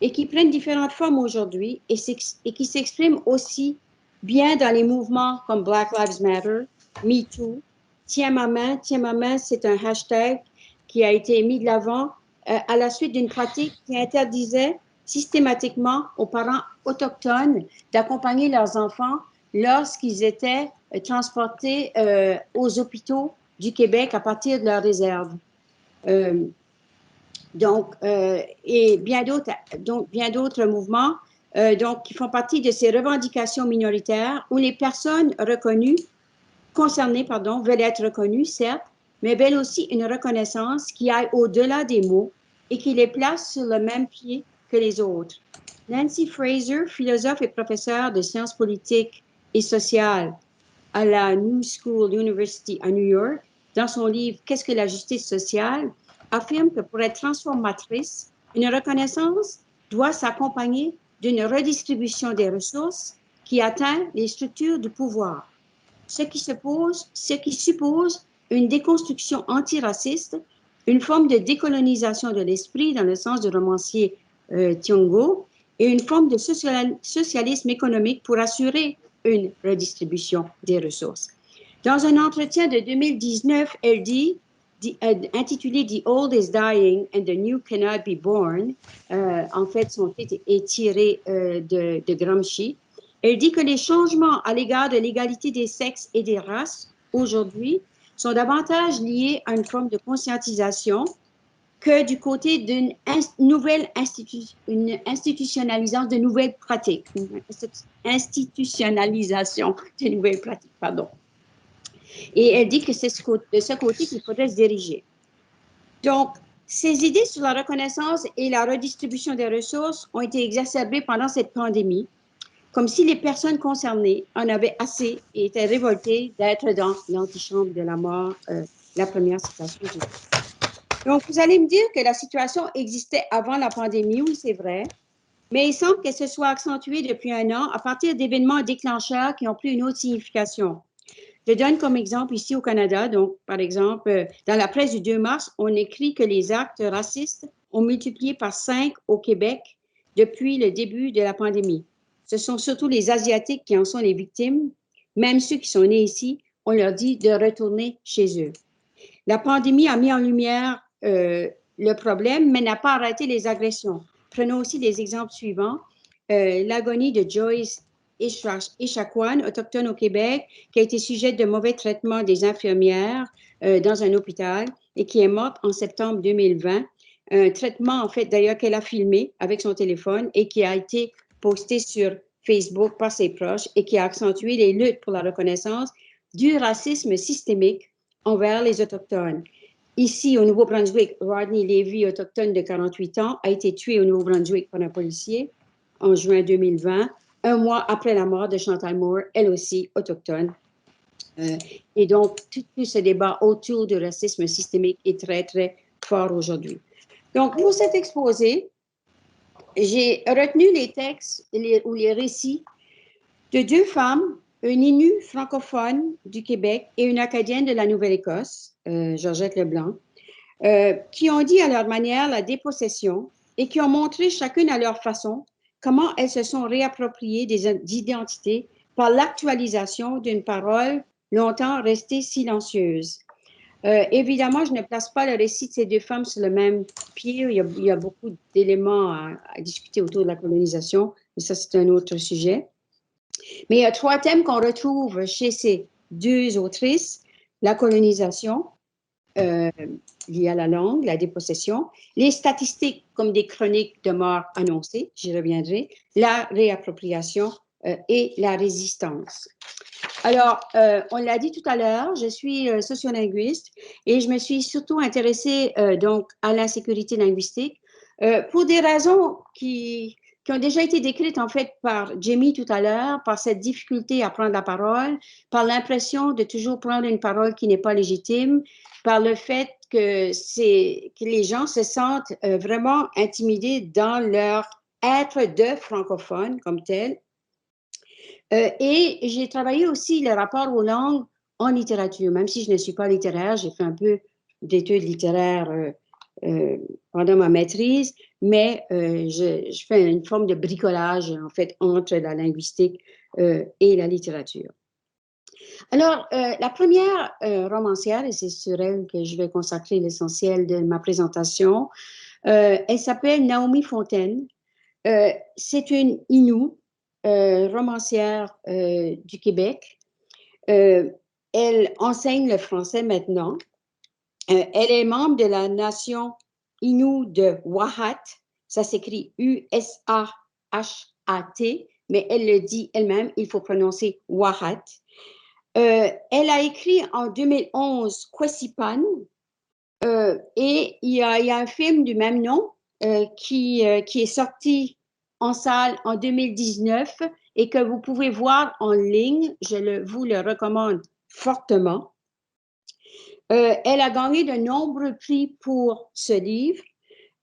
et qui prennent différentes formes aujourd'hui et qui s'expriment aussi bien dans les mouvements comme Black Lives Matter, Me Too, Tiens ma main, c'est un hashtag qui a été mis de l'avant à la suite d'une pratique qui interdisait systématiquement aux parents autochtones d'accompagner leurs enfants lorsqu'ils étaient transportés aux hôpitaux du Québec à partir de leurs réserves. Et bien d'autres mouvements qui font partie de ces revendications minoritaires où les personnes concernées, veulent être reconnues, certes, mais veulent aussi une reconnaissance qui aille au-delà des mots et qui les place sur le même pied que les autres. Nancy Fraser, philosophe et professeure de sciences politiques et sociales à la New School University à New York, dans son livre Qu'est-ce que la justice sociale, affirme que pour être transformatrice, une reconnaissance doit s'accompagner d'une redistribution des ressources qui atteint les structures du pouvoir, ce qui suppose une déconstruction antiraciste, une forme de décolonisation de l'esprit dans le sens du romancier Thiongo, et une forme de socialisme économique pour assurer une redistribution des ressources. Dans un entretien de 2019, elle dit, intitulé The Old is Dying and the New Cannot Be Born, en fait son titre est tiré de Gramsci, elle dit que les changements à l'égard de l'égalité des sexes et des races aujourd'hui sont davantage liés à une forme de conscientisation que du côté d'une nouvelle institutionnalisation de nouvelles pratiques. Institutionnalisation de nouvelles pratiques, pardon. Et elle dit que c'est de ce côté qu'il faudrait se diriger. Donc, ces idées sur la reconnaissance et la redistribution des ressources ont été exacerbées pendant cette pandémie, comme si les personnes concernées en avaient assez et étaient révoltées d'être dans l'antichambre de la mort, la première citation. Donc, vous allez me dire que la situation existait avant la pandémie, oui, c'est vrai, mais il semble qu'elle se soit accentuée depuis un an à partir d'événements déclencheurs qui ont pris une autre signification. Je donne comme exemple ici au Canada, donc, par exemple, dans la presse du 2 mars, on écrit que les actes racistes ont multiplié par 5 au Québec depuis le début de la pandémie. Ce sont surtout les Asiatiques qui en sont les victimes. Même ceux qui sont nés ici, on leur dit de retourner chez eux. La pandémie a mis en lumière le problème, mais n'a pas arrêté les agressions. Prenons aussi les exemples suivants. L'agonie de Joyce Echaquan, autochtone au Québec, qui a été sujette de mauvais traitements des infirmières dans un hôpital et qui est morte en septembre 2020. Un traitement, en fait, d'ailleurs, qu'elle a filmé avec son téléphone et qui a été posté sur Facebook par ses proches et qui a accentué les luttes pour la reconnaissance du racisme systémique envers les Autochtones. Ici, au Nouveau-Brunswick, Rodney Levy, autochtone de 48 ans, a été tué au Nouveau-Brunswick par un policier en juin 2020, un mois après la mort de Chantal Moore, elle aussi autochtone. Et donc, tout ce débat autour du racisme systémique est très, très fort aujourd'hui. Donc, pour cet exposé, j'ai retenu les textes ou les récits de 2 femmes, une Innu francophone du Québec et une Acadienne de la Nouvelle-Écosse, Georgette Leblanc, qui ont dit à leur manière la dépossession et qui ont montré chacune à leur façon comment elles se sont réappropriées des identités par l'actualisation d'une parole longtemps restée silencieuse. Évidemment, je ne place pas le récit de ces 2 femmes sur le même pied. Il y a beaucoup d'éléments à discuter autour de la colonisation, mais ça, c'est un autre sujet. Mais il y a 3 thèmes qu'on retrouve chez ces 2 autrices: la colonisation, liée à la langue, la dépossession, les statistiques comme des chroniques de morts annoncées, j'y reviendrai, la réappropriation et la résistance. Alors, on l'a dit tout à l'heure, je suis sociolinguiste et je me suis surtout intéressée donc à l'insécurité linguistique pour des raisons qui ont déjà été décrites en fait par Jamie tout à l'heure, par cette difficulté à prendre la parole, par l'impression de toujours prendre une parole qui n'est pas légitime, par le fait que les gens se sentent vraiment intimidés dans leur être de francophone comme tel. Et j'ai travaillé aussi le rapport aux langues en littérature. Même si je ne suis pas littéraire, j'ai fait un peu d'études littéraires pendant ma maîtrise, mais je fais une forme de bricolage, en fait, entre la linguistique et la littérature. Alors, la première romancière, et c'est sur elle que je vais consacrer l'essentiel de ma présentation, elle s'appelle Naomi Fontaine. C'est une Innu, romancière du Québec. Elle enseigne le français maintenant. Elle est membre de la nation Innu de Wahat. Ça s'écrit U-S-A-H-A-T, mais elle le dit elle-même, il faut prononcer Wahat. Elle a écrit en 2011 Kwesipan, et il y a un film du même nom qui est sorti en salle en 2019 et que vous pouvez voir en ligne. Je vous le recommande fortement. Elle a gagné de nombreux prix pour ce livre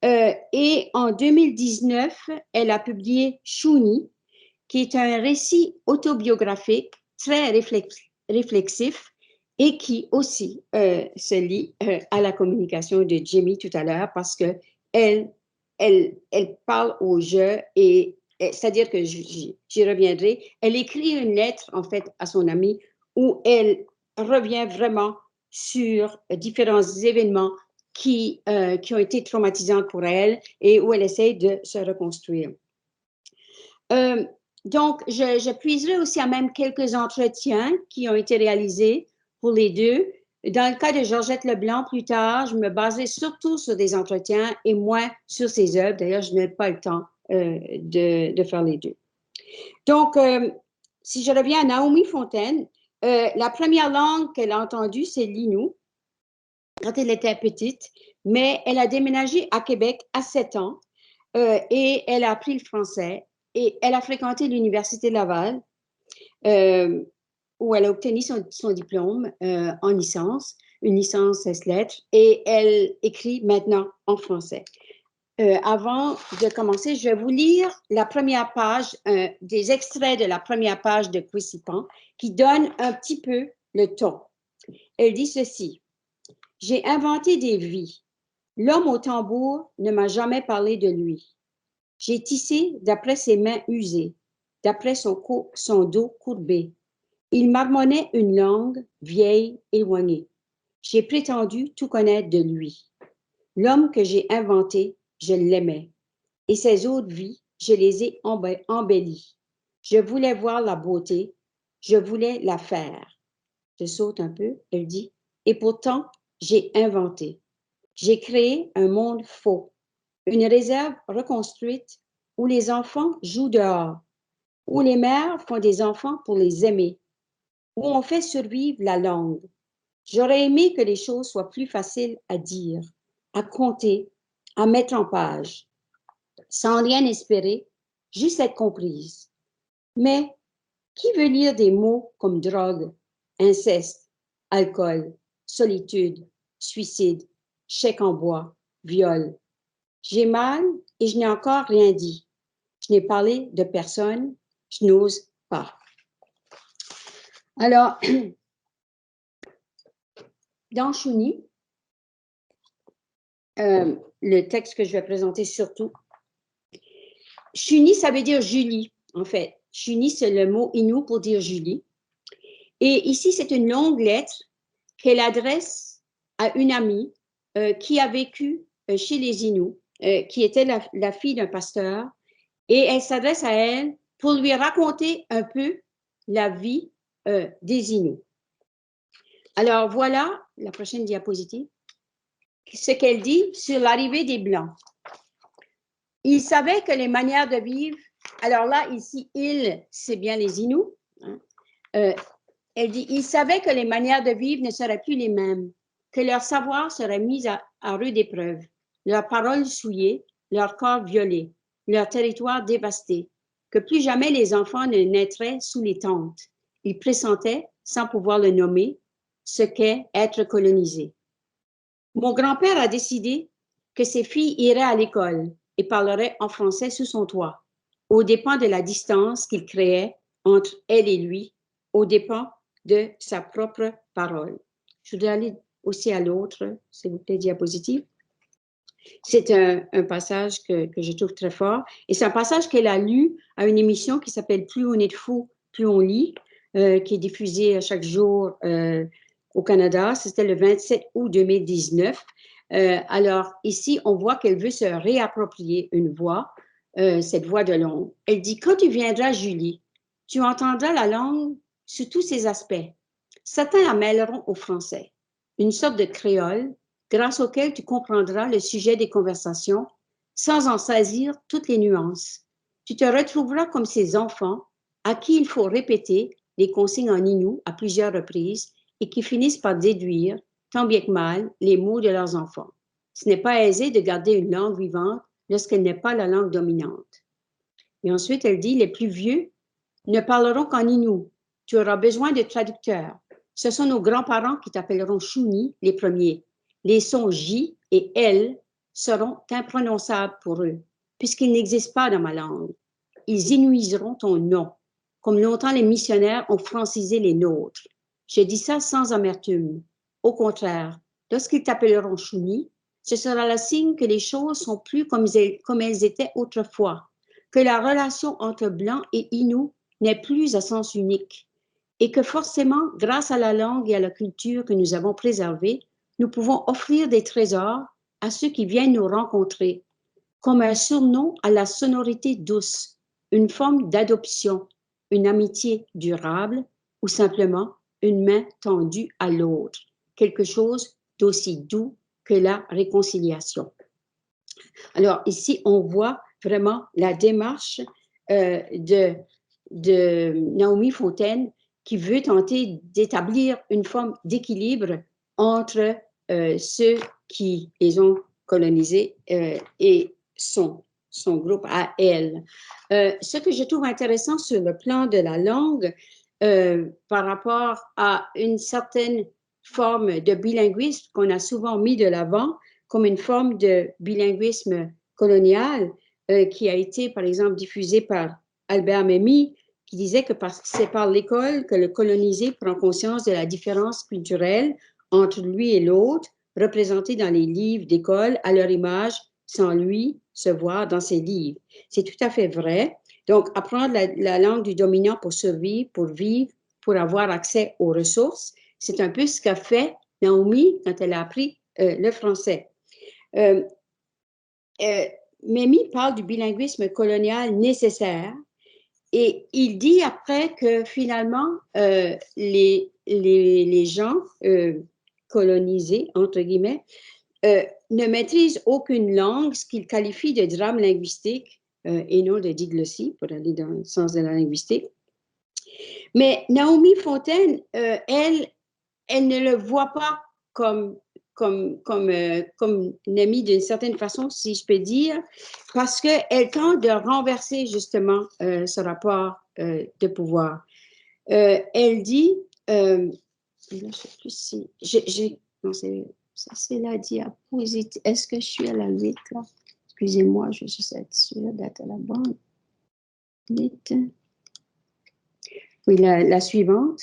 et en 2019, elle a publié Shuni, qui est un récit autobiographique très réflexif et qui aussi se lie à la communication de Jimmy tout à l'heure parce que elle parle au jeu et c'est-à-dire que j'y reviendrai. Elle écrit une lettre en fait à son ami où elle revient vraiment sur différents événements qui ont été traumatisants pour elle et où elle essaie de se reconstruire. Donc, je puiserai aussi à même quelques entretiens qui ont été réalisés pour les deux. Dans le cas de Georgette Leblanc, plus tard, je me baserai surtout sur des entretiens et moins sur ses œuvres. D'ailleurs, je n'ai pas le temps de faire les deux. Donc, si je reviens à Naomi Fontaine, la première langue qu'elle a entendue, c'est l'Innu, quand elle était petite, mais elle a déménagé à Québec à 7 ans et elle a appris le français. Et elle a fréquenté l'Université Laval, où elle a obtenu son diplôme en licence, une licence S-lettres, et elle écrit maintenant en français. Avant de commencer, je vais vous lire la première page, des extraits de la première page de Kwesipan, qui donne un petit peu le ton. Elle dit ceci: « J'ai inventé des vies. L'homme au tambour ne m'a jamais parlé de lui. J'ai tissé d'après ses mains usées, d'après son dos courbé. Il marmonnait une langue vieille, éloignée. J'ai prétendu tout connaître de lui. L'homme que j'ai inventé, je l'aimais. Et ses autres vies, je les ai embellies. Je voulais voir la beauté, je voulais la faire. » Je saute un peu, elle dit, « Et pourtant, j'ai inventé. J'ai créé un monde faux, une réserve reconstruite où les enfants jouent dehors, où les mères font des enfants pour les aimer, où on fait survivre la langue. J'aurais aimé que les choses soient plus faciles à dire, à compter, à mettre en page, sans rien espérer, juste être comprise. Mais qui veut lire des mots comme drogue, inceste, alcool, solitude, suicide, chèque en bois, viol? J'ai mal et je n'ai encore rien dit. Je n'ai parlé de personne, je n'ose pas. » Alors, dans Shuni, le texte que je vais présenter surtout, Shuni, ça veut dire Julie, en fait. Shuni, c'est le mot Innu pour dire Julie. Et ici, c'est une longue lettre qu'elle adresse à une amie qui a vécu chez les Innu, qui était la fille d'un pasteur. Et elle s'adresse à elle pour lui raconter un peu la vie des Innu. Alors, voilà la prochaine diapositive. Ce qu'elle dit sur l'arrivée des Blancs. Ils savaient que les manières de vivre, alors là, ici, ils, c'est bien les Innu. Hein. Elle dit, ils savaient que les manières de vivre ne seraient plus les mêmes, que leur savoir serait mis à rude épreuve, leurs paroles souillées, leur corps violé, leur territoire dévasté, que plus jamais les enfants ne naîtraient sous les tentes. Ils pressentaient, sans pouvoir le nommer, ce qu'est être colonisé. Mon grand-père a décidé que ses filles iraient à l'école et parleraient en français sous son toit, aux dépens de la distance qu'il créait entre elle et lui, aux dépens de sa propre parole. Je voudrais aller aussi à l'autre, s'il vous plaît, diapositive. C'est un passage que je trouve très fort. Et c'est un passage qu'elle a lu à une émission qui s'appelle « Plus on est de fou, plus on lit ». qui est diffusé chaque jour au Canada. C'était le 27 août 2019. Alors, ici, on voit qu'elle veut se réapproprier une voix, cette voix de langue. Elle dit, quand tu viendras, Julie, tu entendras la langue sous tous ses aspects. Certains la mêleront au français, une sorte de créole, grâce auquel tu comprendras le sujet des conversations sans en saisir toutes les nuances. Tu te retrouveras comme ces enfants à qui il faut répéter les consignes en inou à plusieurs reprises et qui finissent par déduire, tant bien que mal, les mots de leurs enfants. Ce n'est pas aisé de garder une langue vivante lorsqu'elle n'est pas la langue dominante. Et ensuite, elle dit, les plus vieux ne parleront qu'en inou. Tu auras besoin de traducteurs. Ce sont nos grands-parents qui t'appelleront Chouni, les premiers. Les sons J et L seront imprononçables pour eux, puisqu'ils n'existent pas dans ma langue. Ils inuiseront ton nom, comme longtemps les missionnaires ont francisé les nôtres. Je dis ça sans amertume. Au contraire, lorsqu'ils t'appelleront Chouni, ce sera le signe que les choses sont plus comme elles étaient autrefois, que la relation entre Blancs et Inou n'est plus à sens unique, et que forcément, grâce à la langue et à la culture que nous avons préservées, nous pouvons offrir des trésors à ceux qui viennent nous rencontrer, comme un surnom à la sonorité douce, une forme d'adoption, une amitié durable ou simplement une main tendue à l'autre, quelque chose d'aussi doux que la réconciliation. Alors ici, on voit vraiment la démarche de Naomi Fontaine qui veut tenter d'établir une forme d'équilibre entre ceux qui les ont colonisés et son groupe à elle. Ce que je trouve intéressant sur le plan de la langue par rapport à une certaine forme de bilinguisme qu'on a souvent mis de l'avant comme une forme de bilinguisme colonial qui a été, par exemple, diffusé par Albert Memmi, qui disait que c'est par l'école que le colonisé prend conscience de la différence culturelle entre lui et l'autre, représentée dans les livres d'école à leur image, sans lui se voir dans ses livres. C'est tout à fait vrai. Donc, apprendre la langue du dominant pour survivre, pour vivre, pour avoir accès aux ressources, c'est un peu ce qu'a fait Naomi quand elle a appris le français. Memmi parle du bilinguisme colonial nécessaire et il dit après que finalement les gens colonisés, entre guillemets, ne maîtrisent aucune langue, ce qu'il qualifie de drame linguistique et non de diglossie, pour aller dans le sens de la linguistique. Mais Naomi Fontaine, elle ne le voit pas comme Nemi d'une certaine façon, si je peux dire, parce qu'elle tente de renverser justement ce rapport de pouvoir. Elle dit, là, je ne sais plus si, non, ça c'est la diapositive. Est-ce que je suis à la 8 là? Excusez-moi, je suis être sûre d'être à la bonne. 8. Oui, la suivante.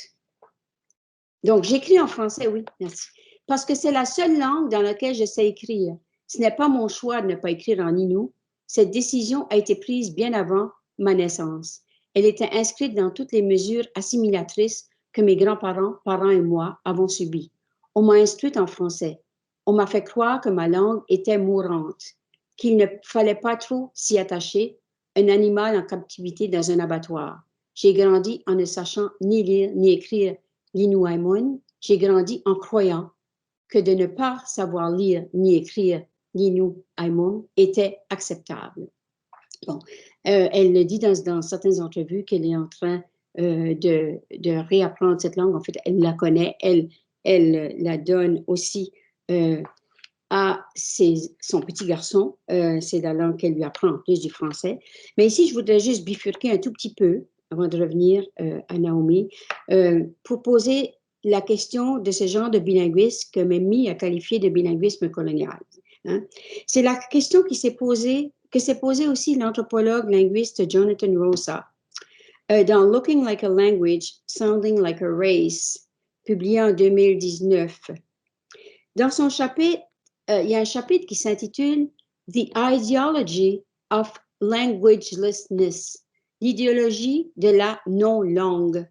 Donc, j'écris en français, oui, merci. Parce que c'est la seule langue dans laquelle je sais écrire. Ce n'est pas mon choix de ne pas écrire en inou. Cette décision a été prise bien avant ma naissance. Elle était inscrite dans toutes les mesures assimilatrices que mes grands-parents, parents et moi avons subies. On m'a instruite en français. On m'a fait croire que ma langue était mourante, qu'il ne fallait pas trop s'y attacher, un animal en captivité dans un abattoir. J'ai grandi en ne sachant ni lire ni écrire l'Inuaimun. J'ai grandi en croyant que de ne pas savoir lire ni écrire l'Inuaimun était acceptable. Bon, elle le dit dans certaines entrevues qu'elle est en train de réapprendre cette langue. En fait, elle la connaît, elle la donne aussi à son petit garçon. C'est la langue qu'elle lui apprend en plus du français. Mais ici, je voudrais juste bifurquer un tout petit peu avant de revenir à Naomi, pour poser la question de ce genre de bilinguisme que Memmi a qualifié de bilinguisme colonial. Hein? C'est la question que s'est posée aussi l'anthropologue linguiste Jonathan Rosa dans Looking Like a Language, Sounding Like a Race, publié en 2019. Dans son chapitre, il y a un chapitre qui s'intitule « The Ideology of Languagelessness », l'idéologie de la non-langue.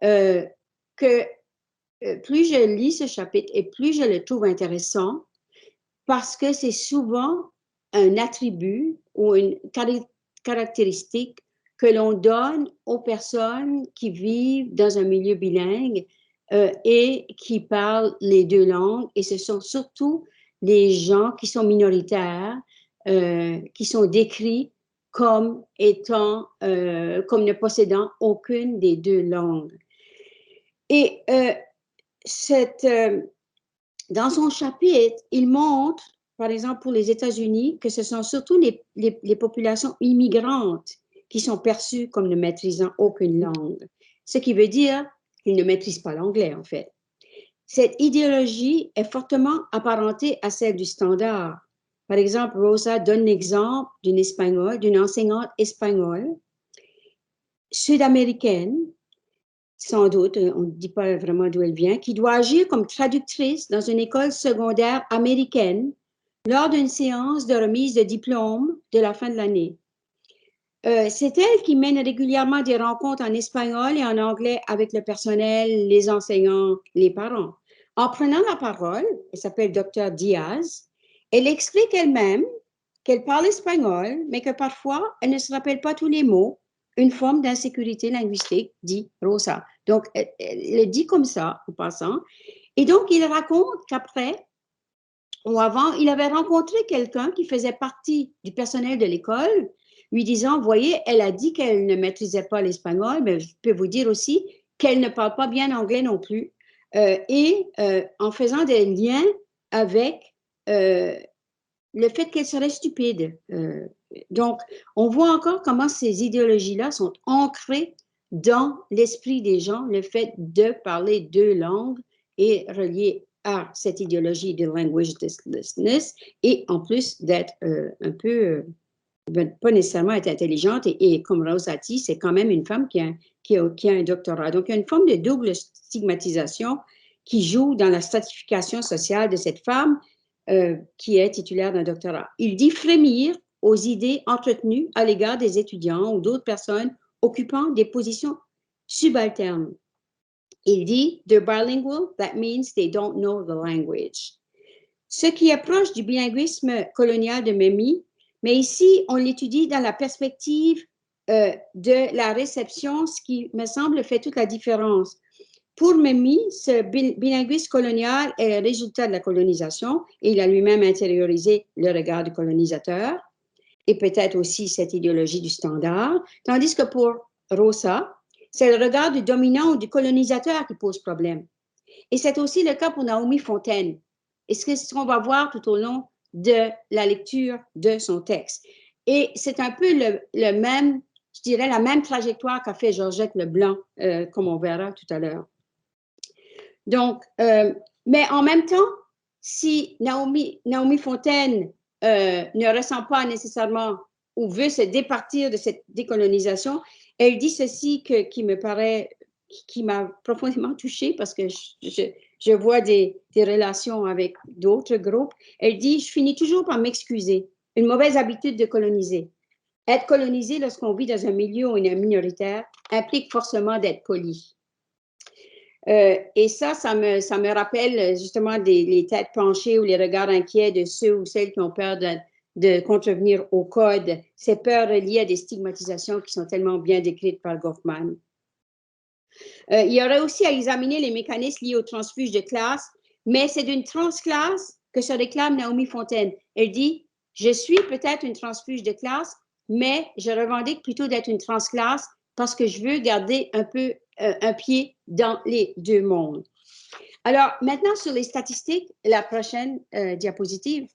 que plus je lis ce chapitre et plus je le trouve intéressant, parce que c'est souvent un attribut ou une caractéristique que l'on donne aux personnes qui vivent dans un milieu bilingue et qui parlent les deux langues. Et ce sont surtout les gens qui sont minoritaires, qui sont décrits comme étant, comme ne possédant aucune des deux langues. Et dans son chapitre, il montre, par exemple pour les États-Unis, que ce sont surtout les populations immigrantes qui sont perçues comme ne maîtrisant aucune langue, ce qui veut dire qu'ils ne maîtrisent pas l'anglais en fait. Cette idéologie est fortement apparentée à celle du standard. Par exemple, Rosa donne l'exemple d'une enseignante espagnole, sud-américaine, sans doute, on ne dit pas vraiment d'où elle vient, qui doit agir comme traductrice dans une école secondaire américaine lors d'une séance de remise de diplôme de la fin de l'année. C'est elle qui mène régulièrement des rencontres en espagnol et en anglais avec le personnel, les enseignants, les parents. En prenant la parole, elle s'appelle Dr. Diaz, elle explique elle-même qu'elle parle espagnol, mais que parfois, elle ne se rappelle pas tous les mots. Une forme d'insécurité linguistique, dit Rosa. Donc, elle le dit comme ça, en passant. Et donc, il raconte qu'après, ou avant, il avait rencontré quelqu'un qui faisait partie du personnel de l'école, lui disant, voyez, elle a dit qu'elle ne maîtrisait pas l'espagnol, mais je peux vous dire aussi qu'elle ne parle pas bien anglais non plus. En faisant des liens avec le fait qu'elle serait stupide. Donc, on voit encore comment ces idéologies-là sont ancrées dans l'esprit des gens, le fait de parler deux langues est relié à cette idéologie de languagelessness et en plus d'être un peu, pas nécessairement être intelligente et comme Rosa dit, c'est quand même une femme qui a un doctorat. Donc, il y a une forme de double stigmatisation qui joue dans la stratification sociale de cette femme qui est titulaire d'un doctorat. Il dit frémir aux idées entretenues à l'égard des étudiants ou d'autres personnes occupant des positions subalternes. Il dit, they're bilingual, that means they don't know the language. Ce qui est proche du bilinguisme colonial de Memmi, mais ici, on l'étudie dans la perspective de la réception, ce qui me semble fait toute la différence. Pour Memmi, ce bilinguisme colonial est le résultat de la colonisation et il a lui-même intériorisé le regard du colonisateur et peut-être aussi cette idéologie du standard, tandis que pour Rosa, c'est le regard du dominant ou du colonisateur qui pose problème. Et c'est aussi le cas pour Naomi Fontaine. Et c'est ce qu'on va voir tout au long de la lecture de son texte. Et c'est un peu le même, je dirais, la même trajectoire qu'a fait Georgette Leblanc, comme on verra tout à l'heure. Donc, mais en même temps, si Naomi Fontaine ne ressent pas nécessairement ou veut se départir de cette décolonisation, elle dit ceci qui me paraît, qui m'a profondément touchée parce que je vois des relations avec d'autres groupes. Elle dit, je finis toujours par m'excuser. Une mauvaise habitude de coloniser. Être colonisé lorsqu'on vit dans un milieu où on est minoritaire implique forcément d'être poli. Et ça me rappelle justement les têtes penchées ou les regards inquiets de ceux ou celles qui ont peur de contrevenir au code, ces peurs reliées à des stigmatisations qui sont tellement bien décrites par Goffman. Il y aurait aussi à examiner les mécanismes liés aux transfuges de classe, mais c'est d'une transclasse que se réclame Naomi Fontaine. Elle dit, je suis peut-être une transfuge de classe, mais je revendique plutôt d'être une transclasse parce que je veux garder un peu un pied dans les deux mondes. Alors, maintenant, sur les statistiques, la prochaine diapositive.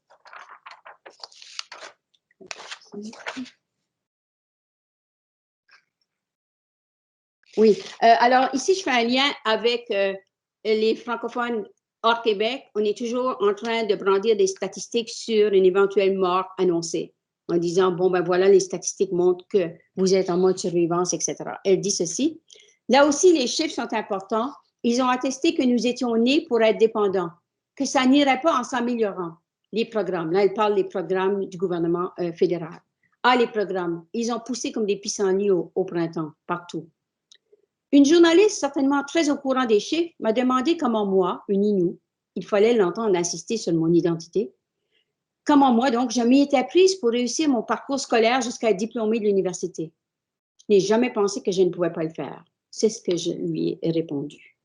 Oui, alors ici, je fais un lien avec les francophones hors Québec. On est toujours en train de brandir des statistiques sur une éventuelle mort annoncée, en disant, bon, ben voilà, les statistiques montrent que vous êtes en mode survivance, etc. Elle dit ceci. Là aussi, les chiffres sont importants. Ils ont attesté que nous étions nés pour être dépendants, que ça n'irait pas en s'améliorant, les programmes. Là, elle parle des programmes du gouvernement fédéral. Ah, les programmes, ils ont poussé comme des pissenlits au printemps, partout. Une journaliste, certainement très au courant des chiffres, m'a demandé comment moi, une Inou, il fallait l'entendre insister sur mon identité, comment moi, donc, je m'y étais prise pour réussir mon parcours scolaire jusqu'à être diplômée de l'université. Je n'ai jamais pensé que je ne pouvais pas le faire. C'est ce que je lui ai répondu.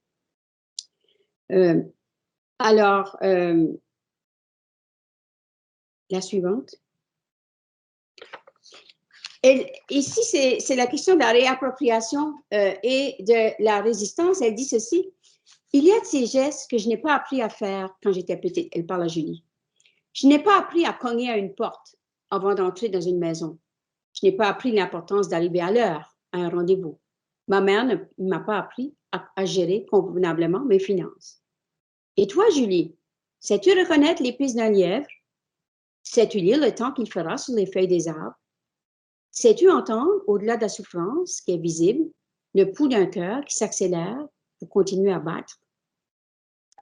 Alors, la suivante. Et ici, c'est la question de la réappropriation et de la résistance. Elle dit ceci. Il y a de ces gestes que je n'ai pas appris à faire quand j'étais petite. Elle parle à Julie. Je n'ai pas appris à cogner à une porte avant d'entrer dans une maison. Je n'ai pas appris l'importance d'arriver à l'heure à un rendez-vous. Ma mère ne m'a pas appris à gérer convenablement mes finances. Et toi, Julie, sais-tu reconnaître l'épice d'un lièvre? Sais-tu lire le temps qu'il fera sur les feuilles des arbres? Sais-tu entendre, au-delà de la souffrance qui est visible, le pouls d'un cœur qui s'accélère pour continuer à battre?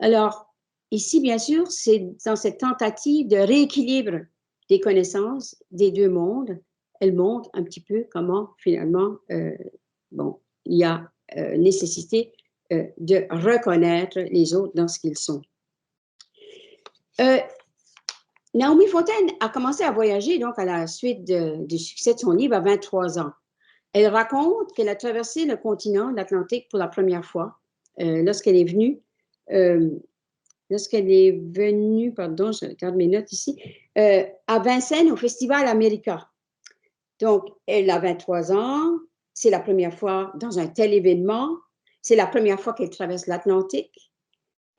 Alors, ici, bien sûr, c'est dans cette tentative de rééquilibre des connaissances des deux mondes, elle montre un petit peu comment, finalement, bon, il y a nécessité de reconnaître les autres dans ce qu'ils sont. Naomi Fontaine a commencé à voyager donc à la suite du succès de son livre à 23 ans. Elle raconte qu'elle a traversé le continent, l'Atlantique, pour la première fois lorsqu'elle est venue, pardon, je regarde mes notes ici, à Vincennes au Festival America. Donc, elle a 23 ans, c'est la première fois dans un tel événement, c'est la première fois qu'elle traverse l'Atlantique.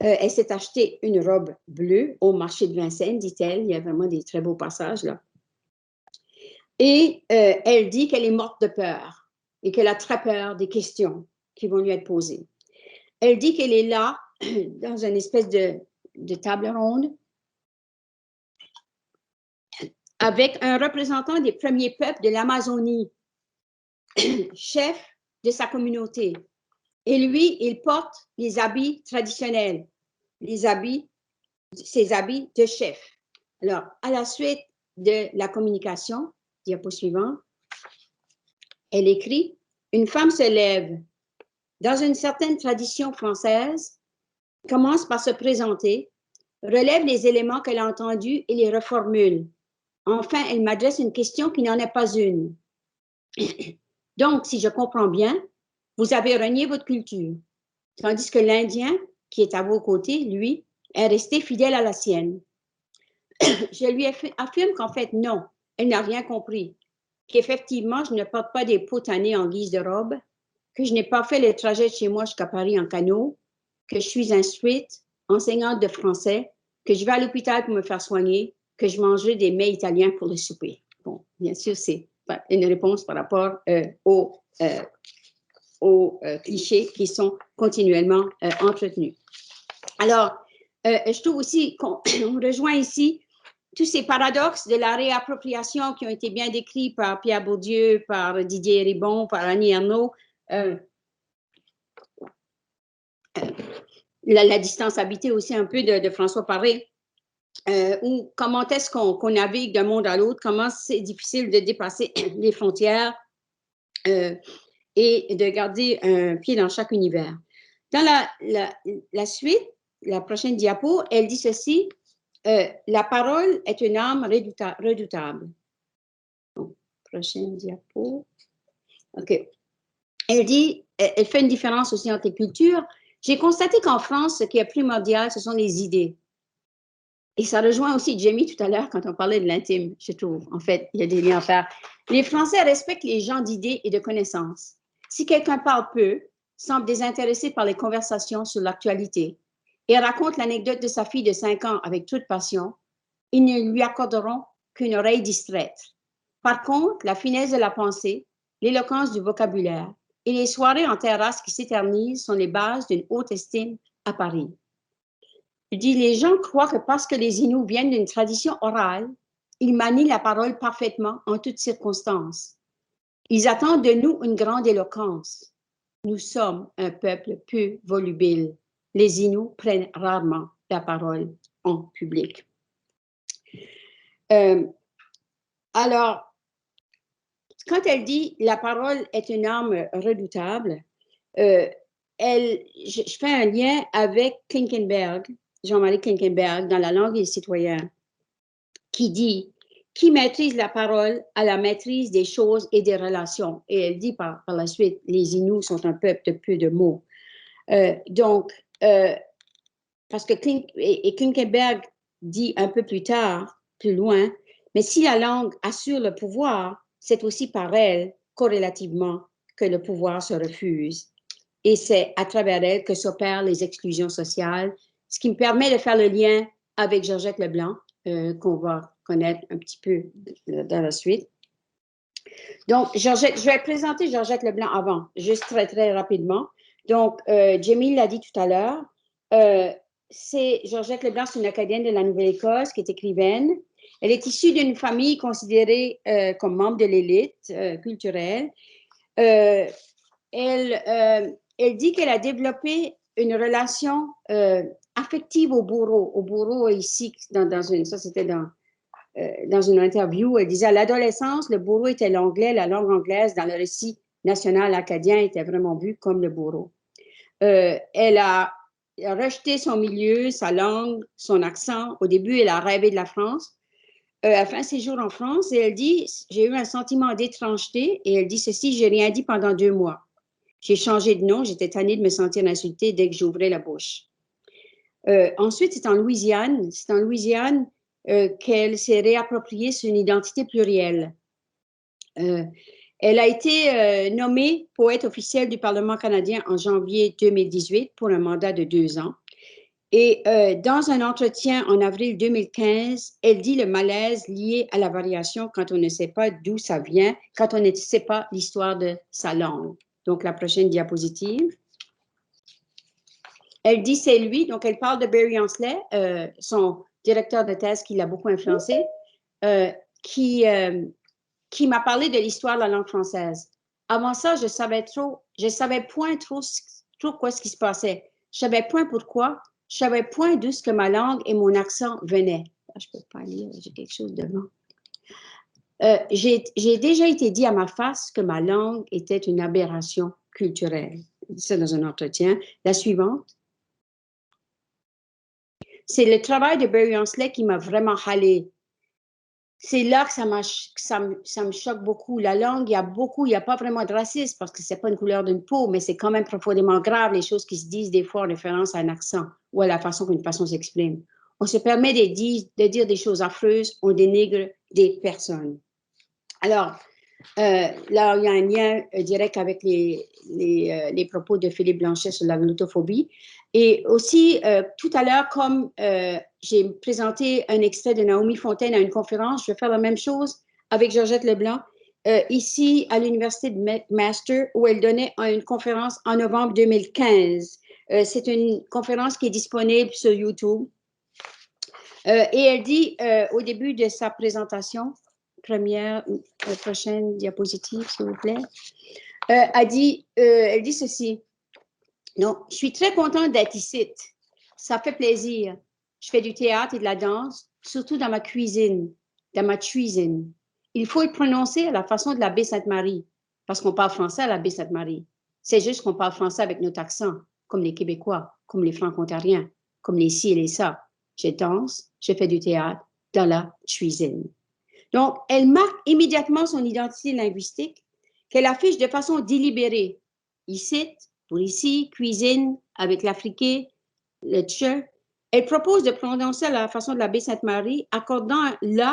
Elle s'est acheté une robe bleue au marché de Vincennes, dit-elle. Il y a vraiment des très beaux passages là. Et elle dit qu'elle est morte de peur et qu'elle a très peur des questions qui vont lui être posées. Elle dit qu'elle est là, dans une espèce de table ronde, avec un représentant des premiers peuples de l'Amazonie, chef de sa communauté. Et lui, il porte les habits traditionnels, ses habits de chef. Alors, à la suite de la communication, diapo suivant, elle écrit « Une femme se lève. Dans une certaine tradition française, commence par se présenter, relève les éléments qu'elle a entendus et les reformule. Enfin, elle m'adresse une question qui n'en est pas une. Donc, si je comprends bien, vous avez renié votre culture, tandis que l'Indien, qui est à vos côtés, lui, est resté fidèle à la sienne. Je lui affirme qu'en fait, non, elle n'a rien compris, qu'effectivement, je ne porte pas des potanés en guise de robe, que je n'ai pas fait le trajet de chez moi jusqu'à Paris en canot, que je suis instruite, enseignante de français, que je vais à l'hôpital pour me faire soigner, que je mangerai des mets italiens pour le souper. Bon, bien sûr, c'est une réponse par rapport aux clichés qui sont continuellement entretenus. Alors, je trouve aussi qu'on rejoint ici tous ces paradoxes de la réappropriation qui ont été bien décrits par Pierre Bourdieu, par Didier Ribon, par Annie Ernaux, la distance habitée aussi un peu de François Paré, ou comment est-ce qu'on navigue d'un monde à l'autre, comment c'est difficile de dépasser les frontières et de garder un pied dans chaque univers. Dans la suite, la prochaine diapo, elle dit ceci, la parole est une arme redoutable. Donc, prochaine diapo. OK. Elle dit, elle fait une différence aussi entre les cultures. J'ai constaté qu'en France, ce qui est primordial, ce sont les idées. Et ça rejoint aussi Jamie tout à l'heure quand on parlait de l'intime, je trouve. En fait, il y a des liens à faire. Les Français respectent les gens d'idées et de connaissances. Si quelqu'un parle peu, semble désintéressé par les conversations sur l'actualité et raconte l'anecdote de sa fille de 5 ans avec toute passion, ils ne lui accorderont qu'une oreille distraite. Par contre, la finesse de la pensée, l'éloquence du vocabulaire et les soirées en terrasse qui s'éternisent sont les bases d'une haute estime à Paris. Je dis, les gens croient que parce que les Inuits viennent d'une tradition orale, ils manient la parole parfaitement en toutes circonstances. Ils attendent de nous une grande éloquence. Nous sommes un peuple peu volubile. Les Inuits prennent rarement la parole en public. Alors, quand elle dit « la parole est une arme redoutable », je fais un lien avec Klinkenberg, Jean-Marie Klinkenberg, dans La langue et les citoyens, qui dit « Qui maîtrise la parole a la maîtrise des choses et des relations ». Et elle dit par la suite « Les Inuits sont un peuple de peu de mots ». Parce que Klinkenberg dit un peu plus tard, plus loin, mais si la langue assure le pouvoir, c'est aussi par elle, corrélativement, que le pouvoir se refuse. Et c'est à travers elle que s'opèrent les exclusions sociales, ce qui me permet de faire le lien avec Georgette Leblanc, qu'on va connaître un petit peu dans la suite. Donc, je vais présenter Georgette Leblanc avant, juste très, très rapidement. Donc, Jamie l'a dit tout à l'heure, Georgette Leblanc, c'est une Acadienne de la Nouvelle-Écosse qui est écrivaine. Elle est issue d'une famille considérée comme membre de l'élite culturelle. Elle dit qu'elle a développé une relation affective au bourreau. Au bourreau ici, ça c'était dans une interview, elle disait à l'adolescence, le bourreau était l'anglais, la langue anglaise dans le récit national acadien était vraiment vue comme le bourreau. Elle a rejeté son milieu, sa langue, son accent. Au début, elle a rêvé de la France. Elle a fait un séjour en France et elle dit « J'ai eu un sentiment d'étrangeté » et elle dit ceci « J'ai rien dit pendant 2 mois. J'ai changé de nom, j'étais tannée de me sentir insultée dès que j'ouvrais la bouche. » Ensuite, c'est en Louisiane. C'est en Louisiane qu'elle s'est réappropriée son identité plurielle. Elle a été nommée poète officielle du Parlement canadien en janvier 2018 pour un mandat de 2 ans. Et dans un entretien en avril 2015, elle dit le malaise lié à la variation quand on ne sait pas d'où ça vient, quand on ne sait pas l'histoire de sa langue. Donc, la prochaine diapositive. Elle dit c'est lui, donc elle parle de Barry Ancelet, son directeur de thèse qui l'a beaucoup influencé, qui m'a parlé de l'histoire de la langue française. Avant ça, je savais point trop quoi ce qui se passait. Je savais point pourquoi. Je savais point d'où ce que ma langue et mon accent venaient. Je peux pas lire, j'ai quelque chose devant. J'ai déjà été dit à ma face que ma langue était une aberration culturelle. C'est dans un entretien. La suivante. C'est le travail de Barry Ancelet qui m'a vraiment halé. C'est là que ça me choque beaucoup. La langue, il n'y a pas vraiment de racisme parce que ce n'est pas une couleur d'une peau, mais c'est quand même profondément grave les choses qui se disent des fois en référence à un accent ou à la façon qu'une personne s'exprime. On se permet de dire des choses affreuses, on dénigre des personnes. Alors, là, il y a un lien direct avec les propos de Philippe Blanchet sur la glottophobie. Et aussi, tout à l'heure, comme j'ai présenté un extrait de Naomi Fontaine à une conférence, je vais faire la même chose avec Georgette Leblanc, ici à l'Université de McMaster, où elle donnait une conférence en novembre 2015. C'est une conférence qui est disponible sur YouTube. Et elle dit, au début de sa présentation, prochaine diapositive, s'il vous plaît, elle dit ceci. Non, je suis très contente d'être ici. Ça fait plaisir. Je fais du théâtre et de la danse, surtout dans ma cuisine. Il faut le prononcer à la façon de la baie Sainte-Marie, parce qu'on parle français à la baie Sainte-Marie. C'est juste qu'on parle français avec notre accent, comme les Québécois, comme les Franco-Ontariens, comme les ci et les ça. Je danse, je fais du théâtre dans la cuisine. Donc, elle marque immédiatement son identité linguistique qu'elle affiche de façon délibérée. Ici, pour ici, cuisine, avec l'afriqué, le tche. Elle propose de prononcer à la façon de la baie Sainte-Marie, accordant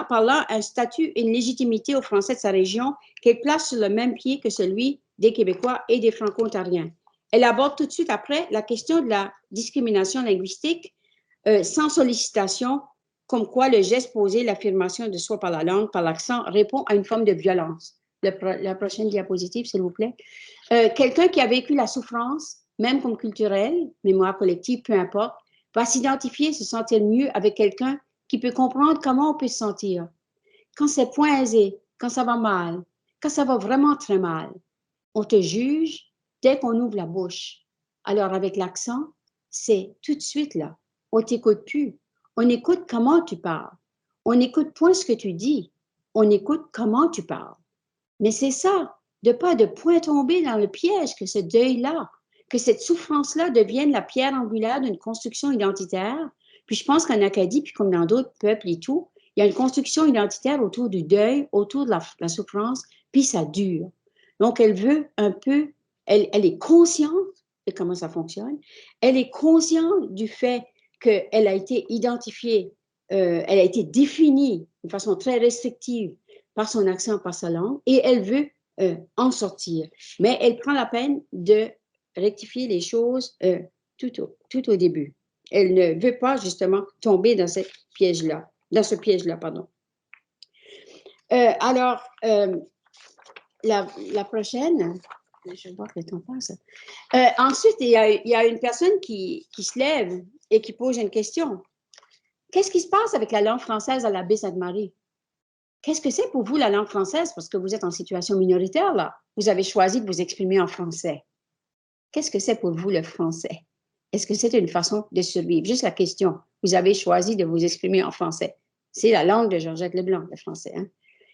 par là un statut et une légitimité aux Français de sa région qu'elle place sur le même pied que celui des Québécois et des Franco-Ontariens. Elle aborde tout de suite après la question de la discrimination linguistique sans sollicitation, comme quoi le geste posé, l'affirmation de soi par la langue, par l'accent, répond à une forme de violence. La prochaine diapositive, s'il vous plaît. Quelqu'un qui a vécu la souffrance, même comme culturelle, mémoire collective, peu importe, va s'identifier, se sentir mieux avec quelqu'un qui peut comprendre comment on peut se sentir. Quand c'est point aisé, quand ça va mal, quand ça va vraiment très mal, on te juge dès qu'on ouvre la bouche. Alors avec l'accent, c'est tout de suite là. On t'écoute plus. On écoute comment tu parles. On n'écoute point ce que tu dis. On écoute comment tu parles. Mais c'est ça, de pas de point tomber dans le piège que ce deuil-là, que cette souffrance-là devienne la pierre angulaire d'une construction identitaire. Puis je pense qu'en Acadie, puis comme dans d'autres peuples et tout, il y a une construction identitaire autour du deuil, autour de la souffrance, puis ça dure. Donc, elle veut un peu, elle est consciente de comment ça fonctionne, elle est consciente du fait qu'elle a été identifiée, elle a été définie de façon très restrictive par son accent, par sa langue, et elle veut en sortir. Mais elle prend la peine de rectifier les choses tout au début. Elle ne veut pas justement tomber dans ce piège-là. Pardon. Alors, la prochaine, je vois que le temps passe. Ensuite, il y a une personne qui se lève et qui pose une question. Qu'est-ce qui se passe avec la langue française à la baie Sainte-Marie? Qu'est-ce que c'est pour vous la langue française? Parce que vous êtes en situation minoritaire, là. Vous avez choisi de vous exprimer en français. Qu'est-ce que c'est pour vous le français? Est-ce que c'est une façon de survivre? Juste la question. Vous avez choisi de vous exprimer en français. C'est la langue de Georgette Leblanc, le français. Hein?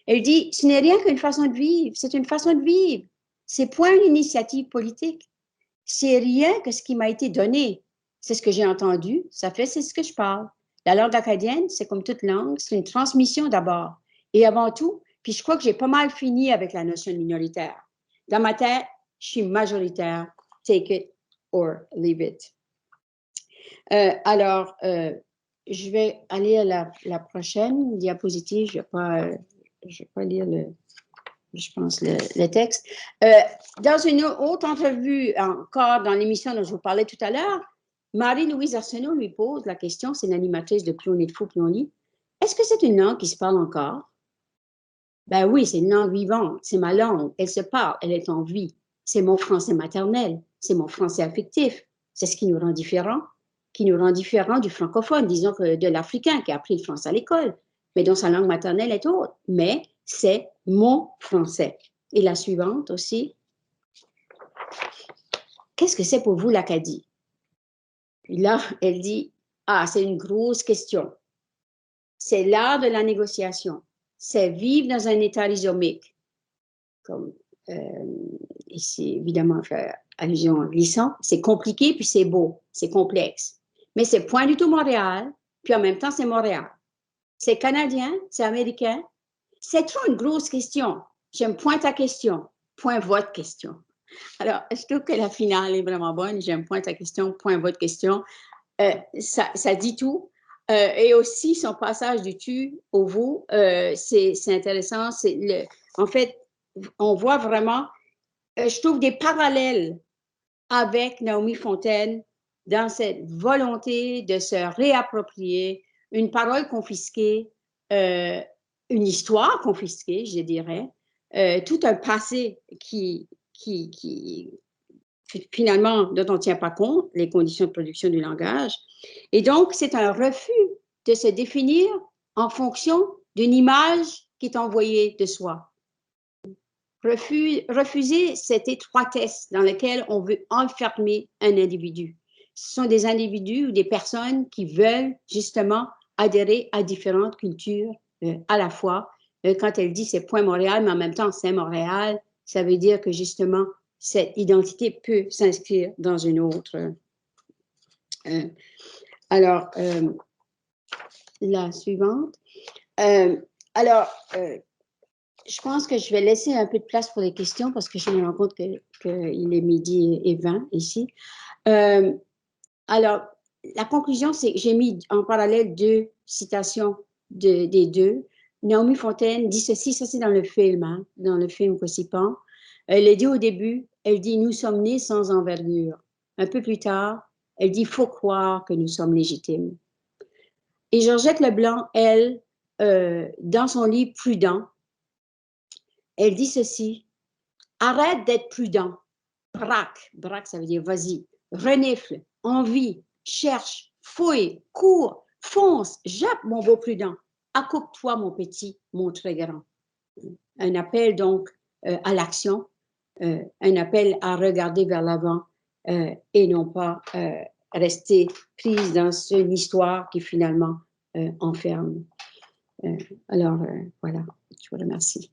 Elle dit, ce n'est rien qu'une façon de vivre, c'est une façon de vivre. C'est point une initiative politique. C'est rien que ce qui m'a été donné. C'est ce que j'ai entendu, ça fait, c'est ce que je parle. La langue acadienne, c'est comme toute langue, c'est une transmission d'abord. Et avant tout, puis je crois que j'ai pas mal fini avec la notion de minoritaire. Dans ma tête, je suis majoritaire. Take it or leave it. Alors, je vais aller à la prochaine diapositive. Je vais pas lire le texte. Dans une autre entrevue, encore dans l'émission dont je vous parlais tout à l'heure, Marie-Louise Arsenault lui pose la question, c'est une animatrice de Plus on est de fou, plus on lit. Est-ce que c'est une langue qui se parle encore? Ben oui, c'est une langue vivante, c'est ma langue, elle se parle, elle est en vie. C'est mon français maternel, c'est mon français affectif. C'est ce qui nous rend différents du francophone, disons que de l'africain qui a appris le français à l'école, mais dont sa langue maternelle est autre. Mais c'est mon français. Et la suivante aussi. Qu'est-ce que c'est pour vous l'Acadie? Puis là, elle dit, ah, c'est une grosse question. C'est l'art de la négociation. C'est vivre dans un état rhizomique. Comme ici, évidemment, faire allusion en glissant. C'est compliqué, puis c'est beau, c'est complexe. Mais c'est point du tout Montréal, puis en même temps, c'est Montréal. C'est canadien, c'est américain. C'est trop une grosse question. J'aime point ta question, point votre question. Alors, je trouve que la finale est vraiment bonne. J'aime point ta question, point votre question. Ça dit tout. Et aussi, son passage du tu au vous, c'est intéressant. En fait, on voit vraiment, je trouve des parallèles avec Naomi Fontaine dans cette volonté de se réapproprier une parole confisquée, une histoire confisquée, je dirais, tout un passé qui finalement, dont on ne tient pas compte, les conditions de production du langage. Et donc, c'est un refus de se définir en fonction d'une image qui est envoyée de soi. Refuser cette étroitesse dans laquelle on veut enfermer un individu. Ce sont des individus ou des personnes qui veulent justement adhérer à différentes cultures à la fois. Quand elle dit c'est point Montréal, mais en même temps c'est Montréal, ça veut dire que justement cette identité peut s'inscrire dans une autre. Alors, la suivante. Je pense que je vais laisser un peu de place pour les questions parce que je me rends compte qu'il est 12h20 ici. Alors, la conclusion, c'est que j'ai mis en parallèle deux citations des deux. Naomi Fontaine dit ceci, ça c'est dans le film, hein, dans le film Quocipan. Elle a dit au début, elle dit « Nous sommes nés sans envergure ». Un peu plus tard, elle dit « Faut croire que nous sommes légitimes ». Et Georgette Leblanc, elle, dans son livre « Prudent », elle dit ceci, « Arrête d'être prudent, braque, braque ça veut dire vas-y, renifle, envie, cherche, fouille, cours, fonce, jappe mon beau prudent, accoupe-toi mon petit, mon très grand ». Un appel donc à l'action, un appel à regarder vers l'avant et non pas rester prise dans une histoire qui finalement enferme. Alors, voilà, je vous remercie.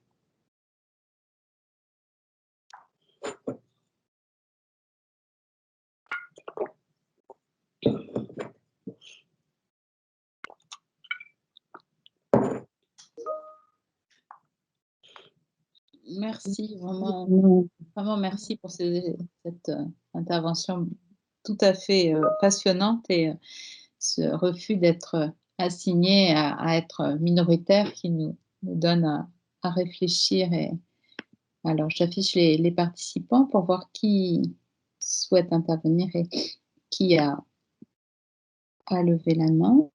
merci, vraiment, vraiment merci pour cette intervention tout à fait passionnante et ce refus d'être assigné à être minoritaire qui nous donne à réfléchir. Et alors, j'affiche les participants pour voir qui souhaite intervenir et qui a levé la main.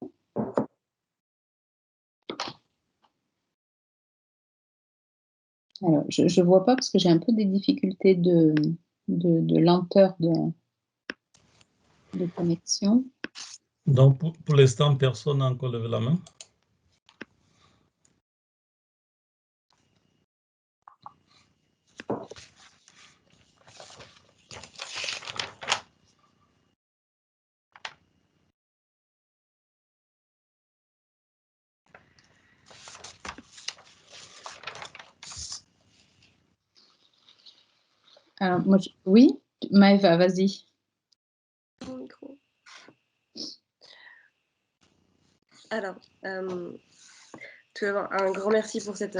Alors, je ne vois pas parce que j'ai un peu des difficultés de lenteur de connexion. Donc, pour l'instant, personne n'a encore levé la main. Alors, moi, oui, Maëva, vas-y. Alors, tout d'abord, un grand merci pour cette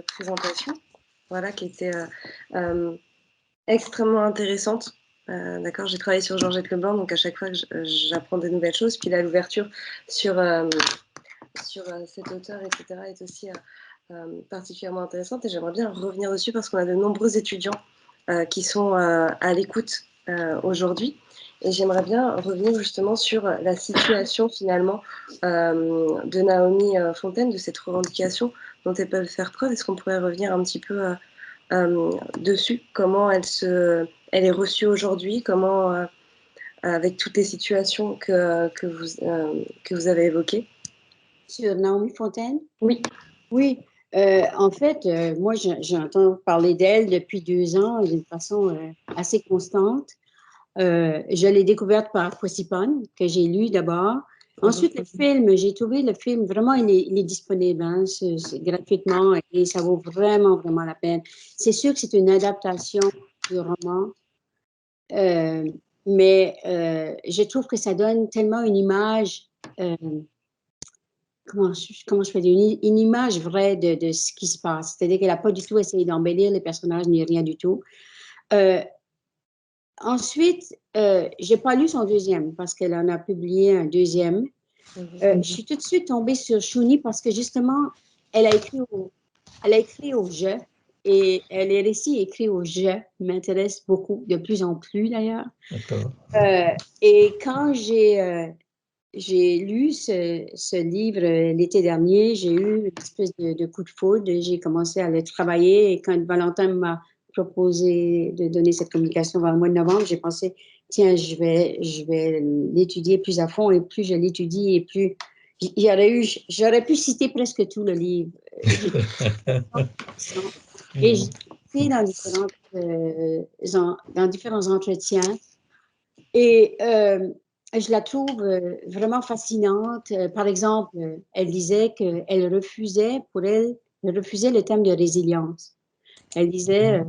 présentation, voilà, qui était extrêmement intéressante. D'accord, j'ai travaillé sur Georgette Leblanc, donc à chaque fois j'apprends de nouvelles choses. Puis là, l'ouverture sur cet auteur, etc., est aussi particulièrement intéressante. Et j'aimerais bien revenir dessus parce qu'on a de nombreux étudiants qui sont à l'écoute aujourd'hui. Et j'aimerais bien revenir justement sur la situation finalement de Naomi Fontaine, de cette revendication dont elles peuvent faire preuve. Est-ce qu'on pourrait revenir un petit peu dessus, comment elle est reçue aujourd'hui, comment, avec toutes les situations que vous avez évoquées. Sur Naomi Fontaine? Oui. Oui. En fait, moi, j'entends parler d'elle depuis 2 ans d'une façon assez constante. Je l'ai découverte par Possipone, que j'ai lu d'abord. Ensuite, le film, j'ai trouvé le film, vraiment, il est disponible c'est gratuitement et ça vaut vraiment, vraiment la peine. C'est sûr que c'est une adaptation du roman, mais je trouve que ça donne tellement une image, comment je peux dire, une image vraie de ce qui se passe. C'est-à-dire qu'elle n'a pas du tout essayé d'embellir les personnages ni rien du tout. Ensuite, je n'ai pas lu son deuxième parce qu'elle en a publié un deuxième. Je suis tout de suite tombée sur Chouni parce que justement, elle a écrit au je et les récits écrits au je m'intéressent beaucoup, de plus en plus d'ailleurs. Et quand j'ai lu ce livre l'été dernier, j'ai eu une espèce de coup de foudre. J'ai commencé à le travailler et quand Valentin m'a proposé de donner cette communication vers le mois de novembre, j'ai pensé, tiens, je vais l'étudier plus à fond et plus je l'étudie et plus j'aurais pu citer presque tout le livre. Et j'ai été dans différents entretiens et je la trouve vraiment fascinante. Par exemple, elle disait qu'elle refusait, elle refusait le thème de résilience. Elle disait,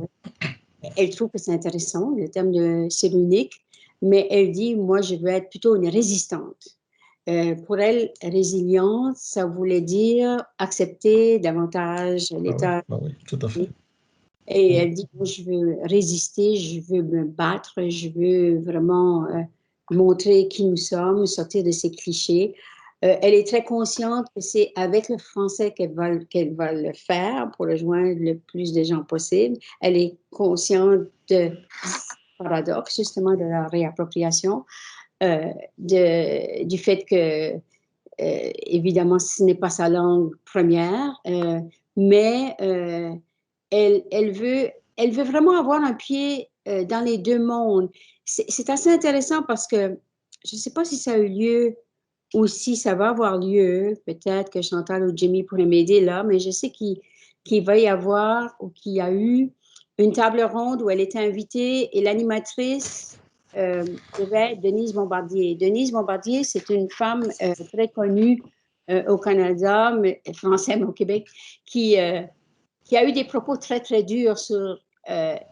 elle trouve que c'est intéressant, le thème de Cyrulnik, mais elle dit, moi, je veux être plutôt une résistante. Pour elle, résilience, ça voulait dire accepter davantage l'état. Oui, tout à fait. Et elle dit, moi, je veux résister, je veux me battre, je veux vraiment montrer qui nous sommes, sortir de ces clichés. Elle est très consciente que c'est avec le français qu'elle va le faire pour rejoindre le plus de gens possible. Elle est consciente du paradoxe, justement, de la réappropriation, du fait que, évidemment, ce n'est pas sa langue première, mais elle veut vraiment avoir un pied dans les deux mondes. C'est assez intéressant parce que je ne sais pas si ça a eu lieu ou si ça va avoir lieu. Peut-être que Chantal ou Jimmy pourraient m'aider là, mais je sais qu'il va y avoir ou qu'il y a eu une table ronde où elle était invitée et l'animatrice devait être Denise Bombardier. Denise Bombardier, c'est une femme très connue au Canada, mais français, mais au Québec, qui a eu des propos très, très durs sur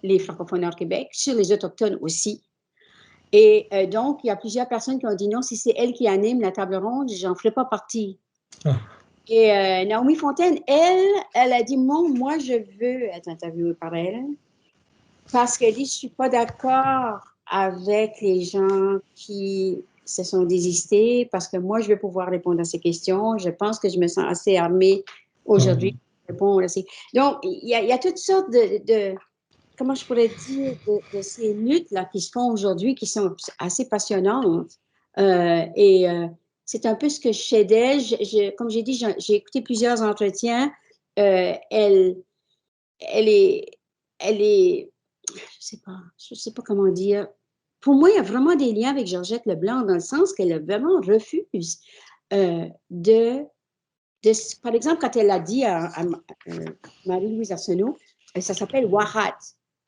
les francophones au Québec, sur les Autochtones aussi. Et donc, il y a plusieurs personnes qui ont dit non, si c'est elle qui anime la table ronde, j'en ferai pas partie. Et Naomi Fontaine, elle a dit, moi, je veux être interviewée par elle parce qu'elle dit, je ne suis pas d'accord avec les gens qui se sont désistés parce que moi, je vais pouvoir répondre à ces questions. Je pense que je me sens assez armée aujourd'hui pour répondre à ces... Donc, il y a toutes sortes de comment je pourrais dire, de ces luttes-là qui se font aujourd'hui, qui sont assez passionnantes. C'est un peu ce que je fais d'elle. Comme j'ai dit, j'ai écouté plusieurs entretiens. Elle est, je sais pas comment dire. Pour moi, il y a vraiment des liens avec Georgette Leblanc dans le sens qu'elle vraiment refuse par exemple, quand elle a dit à Marie-Louise Arsenault, ça s'appelle Wahat.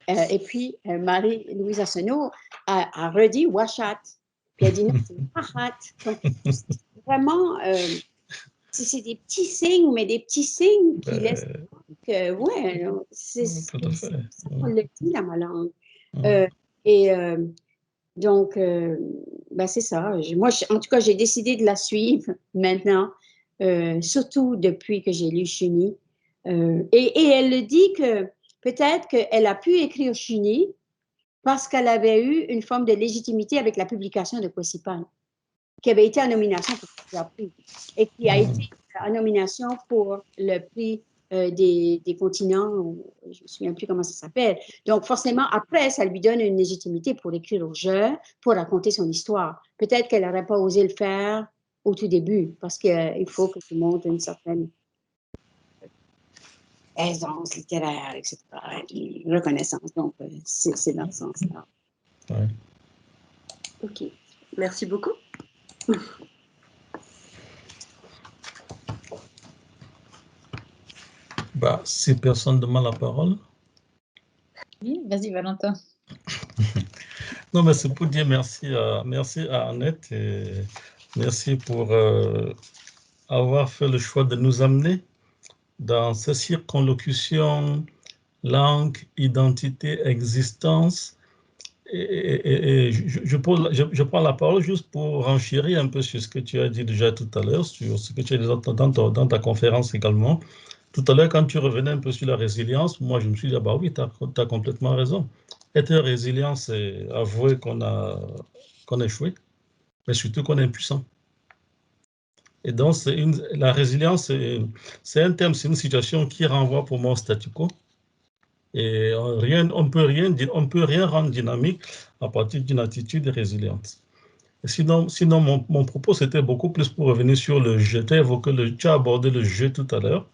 Et puis, Marie-Louise Arsenault a redit Washat. Puis elle a dit non, c'est Wahat. Donc, vraiment, c'est des petits signes, mais des petits signes qui laissent que, ouais, c'est ça qu'on le dit dans ma langue. Donc, ben c'est ça. Moi, en tout cas, j'ai décidé de la suivre maintenant, surtout depuis que j'ai lu Chuni. Et elle le dit que peut-être qu'elle a pu écrire Chuni parce qu'elle avait eu une forme de légitimité avec la publication de Kwesipan, qui avait été en nomination pour plusieurs prix et qui a été en nomination pour le prix des continents, je ne me souviens plus comment ça s'appelle. Donc, forcément, après, ça lui donne une légitimité pour écrire au jeu, pour raconter son histoire. Peut-être qu'elle n'aurait pas osé le faire au tout début, parce qu'il faut que tu montres une certaine aisance littéraire, etc., une reconnaissance. Donc, c'est dans ce sens-là. Ouais. Ok, merci beaucoup. Bah, si personne ne demande la parole. Oui, vas-y, Valentin. Non, mais c'est pour dire merci à Annette et merci pour avoir fait le choix de nous amener dans ces circonlocutions langue, identité, existence. Et je prends la parole juste pour renchérir un peu sur ce que tu as dit déjà tout à l'heure, sur ce que tu as dit dans ta conférence également. Tout à l'heure, quand tu revenais un peu sur la résilience, moi, je me suis dit, ah bah oui, tu as complètement raison. Être résilient, c'est avouer qu'on a échoué, mais surtout qu'on est impuissant. Et donc, la résilience, c'est un terme, c'est une situation qui renvoie pour moi au statu quo. Et on peut rien rendre dynamique à partir d'une attitude résiliente. Et sinon mon propos, c'était beaucoup plus pour revenir sur le jeu. Tu as abordé le jeu tout à l'heure.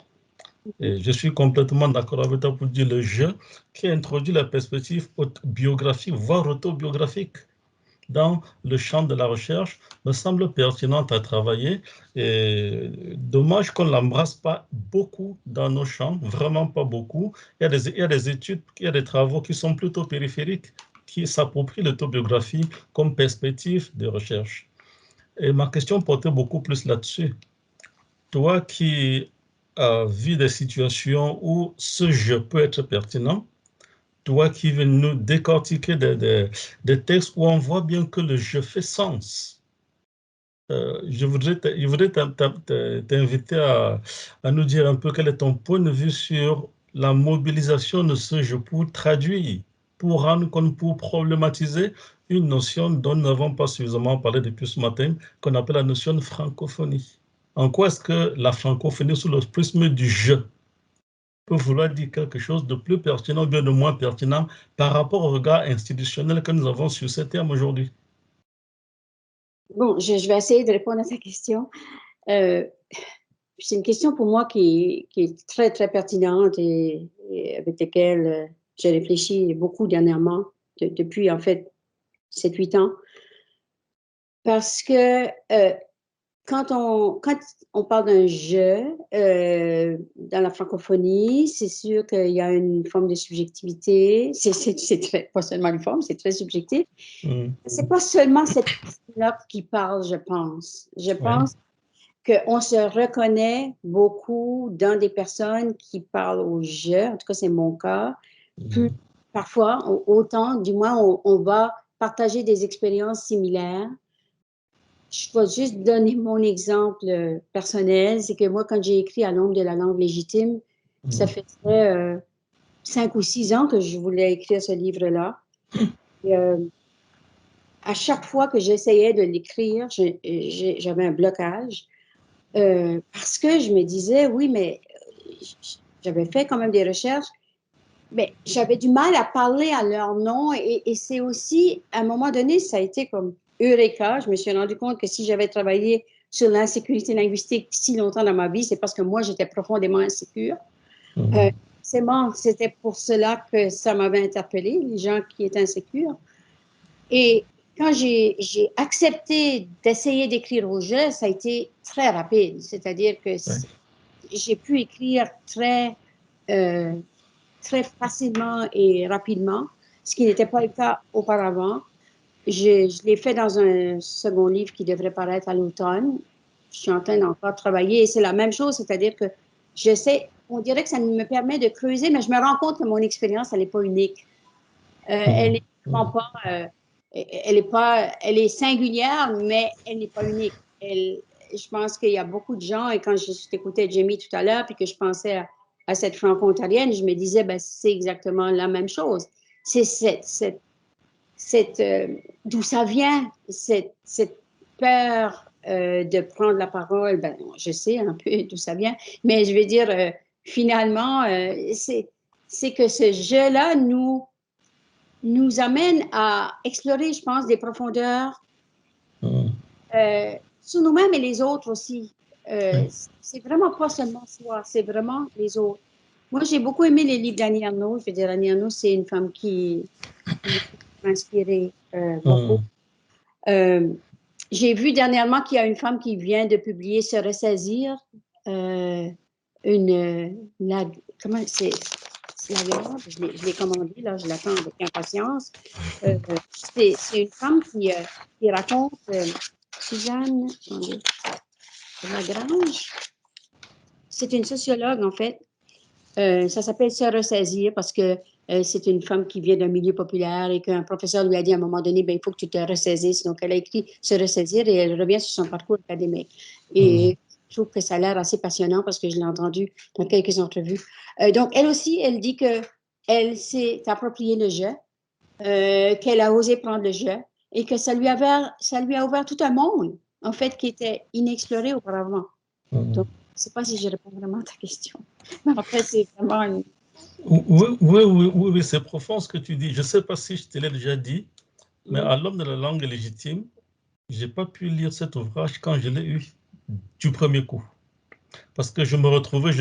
Et je suis complètement d'accord avec toi pour dire le jeu qui introduit la perspective biographique, voire autobiographique dans le champ de la recherche me semble pertinente à travailler. Et dommage qu'on ne l'embrasse pas beaucoup dans nos champs, vraiment pas beaucoup. Il y a des études, il y a des travaux qui sont plutôt périphériques, qui s'approprient l'autobiographie comme perspective de recherche. Et ma question portait beaucoup plus là-dessus. Toi qui as vu des situations où ce jeu peut être pertinent, toi qui veux nous décortiquer des textes où on voit bien que le jeu fait sens. Je voudrais t'inviter à nous dire un peu quel est ton point de vue sur la mobilisation de ce jeu pour traduire, pour rendre compte, pour problématiser une notion dont nous n'avons pas suffisamment parlé depuis ce matin, qu'on appelle la notion de francophonie. En quoi est-ce que la francophonie, sous le prisme du jeu, peut vouloir dire quelque chose de plus pertinent ou bien de moins pertinent par rapport au regard institutionnel que nous avons sur ces termes aujourd'hui? Bon, je vais essayer de répondre à ta question. C'est une question pour moi qui est très, très pertinente et avec laquelle j'ai réfléchi beaucoup dernièrement, depuis en fait 7-8 ans. Parce que quand on parle d'un jeu dans la francophonie, c'est sûr qu'il y a une forme de subjectivité. C'est pas seulement une forme, c'est très subjectif. C'est pas seulement cette personne-là qui parle, je pense. Je pense qu'on se reconnaît beaucoup dans des personnes qui parlent au jeu. En tout cas, c'est mon cas. Plus, parfois, autant, du moins, on va partager des expériences similaires. je vais juste donner mon exemple personnel. C'est que moi, quand j'ai écrit À l'ombre de la langue légitime, ça faisait 5 ou 6 ans que je voulais écrire ce livre-là. Et, à chaque fois que j'essayais de l'écrire, j'avais un blocage parce que je me disais, oui, mais j'avais fait quand même des recherches, mais j'avais du mal à parler à leur nom et c'est aussi, à un moment donné, ça a été comme Eureka. Je me suis rendu compte que si j'avais travaillé sur l'insécurité linguistique si longtemps dans ma vie, c'est parce que moi, j'étais profondément insécure. C'était pour cela que ça m'avait interpellée, les gens qui étaient insécures. Et quand j'ai accepté d'essayer d'écrire au jeu, ça a été très rapide. C'est-à-dire que j'ai pu écrire très facilement et rapidement, ce qui n'était pas le cas auparavant. Je l'ai fait dans un second livre qui devrait paraître à l'automne. Je suis en train d'encore travailler et c'est la même chose, c'est-à-dire que on dirait que ça me permet de creuser, mais je me rends compte que mon expérience, elle n'est pas unique. Elle n'est vraiment pas, elle est singulière, mais elle n'est pas unique. Je pense qu'il y a beaucoup de gens, et quand je t'écoutais Jamie tout à l'heure, puis que je pensais à cette franco-ontarienne, je me disais, ben, c'est exactement la même chose. C'est d'où ça vient, cette peur de prendre la parole. Ben, je sais un peu d'où ça vient, mais je veux dire, finalement, c'est que ce jeu-là nous amène à explorer, je pense, des profondeurs sur nous-mêmes et les autres aussi. C'est vraiment pas seulement soi, c'est vraiment les autres. Moi, j'ai beaucoup aimé les livres d'Annie Ernaux. Je veux dire, Annie Ernaux, c'est une femme qui m'a inspirée beaucoup. J'ai vu dernièrement qu'il y a une femme qui vient de publier Se ressaisir, comment c'est je l'ai commandé, là, je l'attends avec impatience. C'est une femme qui raconte, Suzanne Lagrange, c'est une sociologue en fait. Ça s'appelle Se ressaisir parce que c'est une femme qui vient d'un milieu populaire et qu'un professeur lui a dit à un moment donné, ben, il faut que tu te ressaisisses. Donc, elle a écrit Se ressaisir et elle revient sur son parcours académique. Et je trouve que ça a l'air assez passionnant parce que je l'ai entendu dans quelques entrevues. Donc, elle aussi, elle dit qu'elle s'est approprié le jeu, qu'elle a osé prendre le jeu et que ça lui a ouvert tout un monde, en fait, qui était inexploré auparavant. Donc, je ne sais pas si je réponds vraiment à ta question. Mais après, c'est vraiment une... Oui, c'est profond ce que tu dis. Je ne sais pas si je te l'ai déjà dit, mais À l'homme de la langue légitime, je n'ai pas pu lire cet ouvrage quand je l'ai eu du premier coup. Parce que je me retrouvais,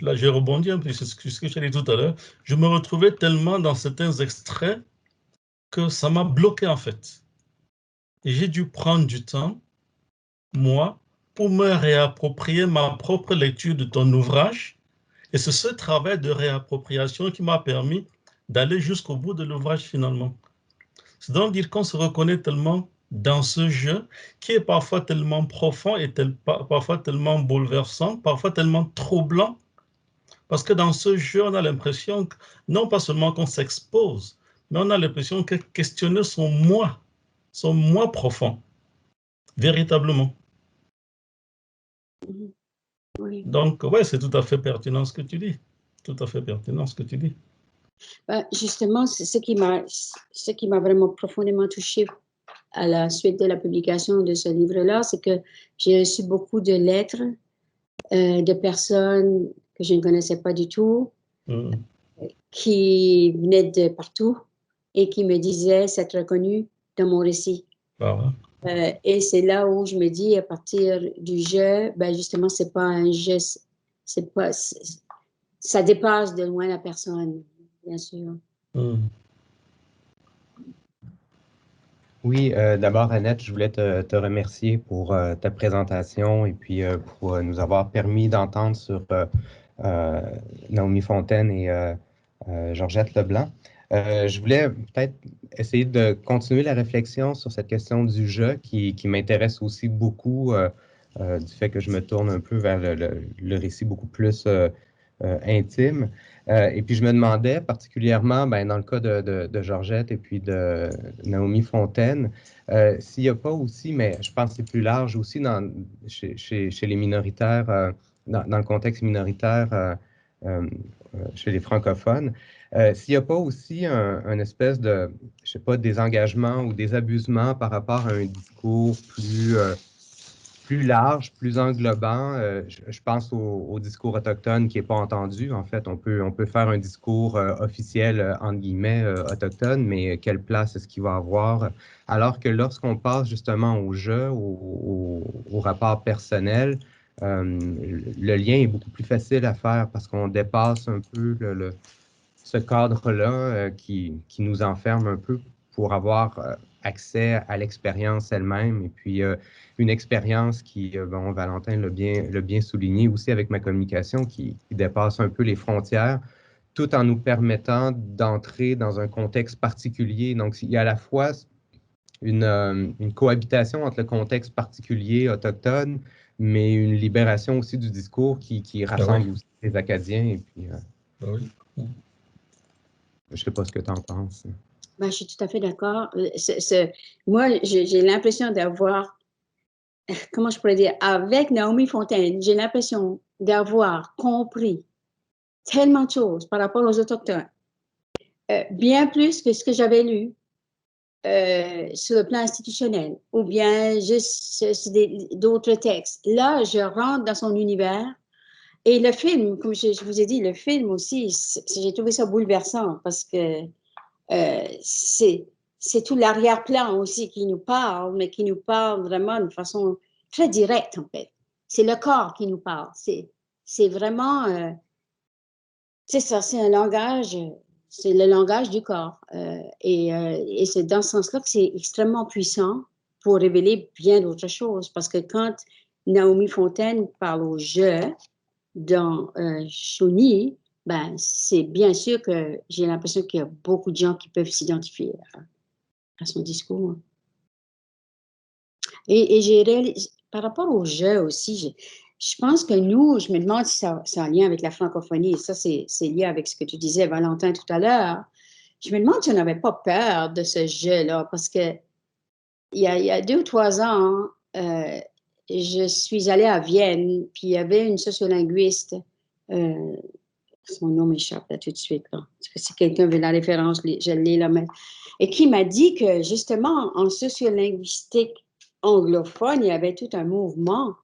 là j'ai rebondi un peu sur ce que j'ai dit tout à l'heure, je me retrouvais tellement dans certains extraits que ça m'a bloqué en fait. Et j'ai dû prendre du temps, moi, pour me réapproprier ma propre lecture de ton ouvrage. Et c'est ce travail de réappropriation qui m'a permis d'aller jusqu'au bout de l'ouvrage finalement. C'est donc dire qu'on se reconnaît tellement dans ce jeu qui est parfois tellement profond et parfois tellement bouleversant, parfois tellement troublant, parce que dans ce jeu, on a l'impression que non pas seulement qu'on s'expose, mais on a l'impression que questionner son moi profond, véritablement. Oui. Donc, ouais, c'est tout à fait pertinent ce que tu dis. Tout à fait pertinent ce que tu dis. Ben, justement, c'est ce qui m'a vraiment profondément touchée à la suite de la publication de ce livre-là, c'est que j'ai reçu beaucoup de lettres de personnes que je ne connaissais pas du tout, qui venaient de partout et qui me disaient s'être reconnus dans mon récit. Et c'est là où je me dis, à partir du jeu, ben justement, c'est pas un jeu, ça dépasse de loin la personne, bien sûr. Oui, d'abord, Annette, je voulais te remercier pour ta présentation et puis pour nous avoir permis d'entendre sur Naomi Fontaine et Georgette Leblanc. Je voulais peut-être essayer de continuer la réflexion sur cette question du jeu qui m'intéresse aussi beaucoup du fait que je me tourne un peu vers le récit beaucoup plus intime. Et puis, je me demandais particulièrement, ben, dans le cas de Georgette et puis de Naomi Fontaine, s'il n'y a pas aussi, mais je pense que c'est plus large aussi chez les minoritaires, dans le contexte minoritaire chez les francophones, s'il n'y a pas aussi un espèce de, je sais pas, désengagement ou désabusement par rapport à un discours plus large, plus englobant. Je pense au discours autochtone qui n'est pas entendu. En fait, on peut faire un discours officiel, entre guillemets, autochtone, mais quelle place est-ce qu'il va avoir? Alors que lorsqu'on passe justement au jeu, au rapport personnel, le lien est beaucoup plus facile à faire parce qu'on dépasse un peu ce cadre-là qui nous enferme un peu pour avoir accès à l'expérience elle-même. Et puis, une expérience qui, bon, Valentin l'a bien souligné aussi avec ma communication, qui dépasse un peu les frontières, tout en nous permettant d'entrer dans un contexte particulier. Donc, il y a à la fois une cohabitation entre le contexte particulier autochtone, mais une libération aussi du discours qui rassemble aussi les Acadiens. Et puis, Oui. je ne sais pas ce que tu en penses. Ben, je suis tout à fait d'accord. Moi, j'ai l'impression d'avoir, comment je pourrais dire, avec Naomi Fontaine, j'ai l'impression d'avoir compris tellement de choses par rapport aux Autochtones, bien plus que ce que j'avais lu sur le plan institutionnel, ou bien juste d'autres textes. Là, je rentre dans son univers. Et le film, comme je vous ai dit, le film aussi, j'ai trouvé ça bouleversant parce que c'est tout l'arrière-plan aussi qui nous parle, mais qui nous parle vraiment de façon très directe, en fait. C'est le corps qui nous parle. C'est vraiment, c'est ça, c'est un langage, c'est le langage du corps. Et c'est dans ce sens-là que c'est extrêmement puissant pour révéler bien d'autres choses. Parce que quand Naomi Fontaine parle au je dans Chouni, ben, c'est bien sûr que j'ai l'impression qu'il y a beaucoup de gens qui peuvent s'identifier à son discours. Et j'ai réalisé, par rapport au jeu aussi, je pense que nous, je me demande si c'est en lien avec la francophonie, et ça, c'est lié avec ce que tu disais, Valentin, tout à l'heure. Je me demande si on n'avait pas peur de ce jeu-là, parce que il y a 2 ou 3 ans, je suis allée à Vienne, puis il y avait une sociolinguiste, son nom m'échappe là tout de suite, là. Si quelqu'un veut la référence, je l'ai là, et qui m'a dit que justement, en sociolinguistique anglophone, il y avait tout un mouvement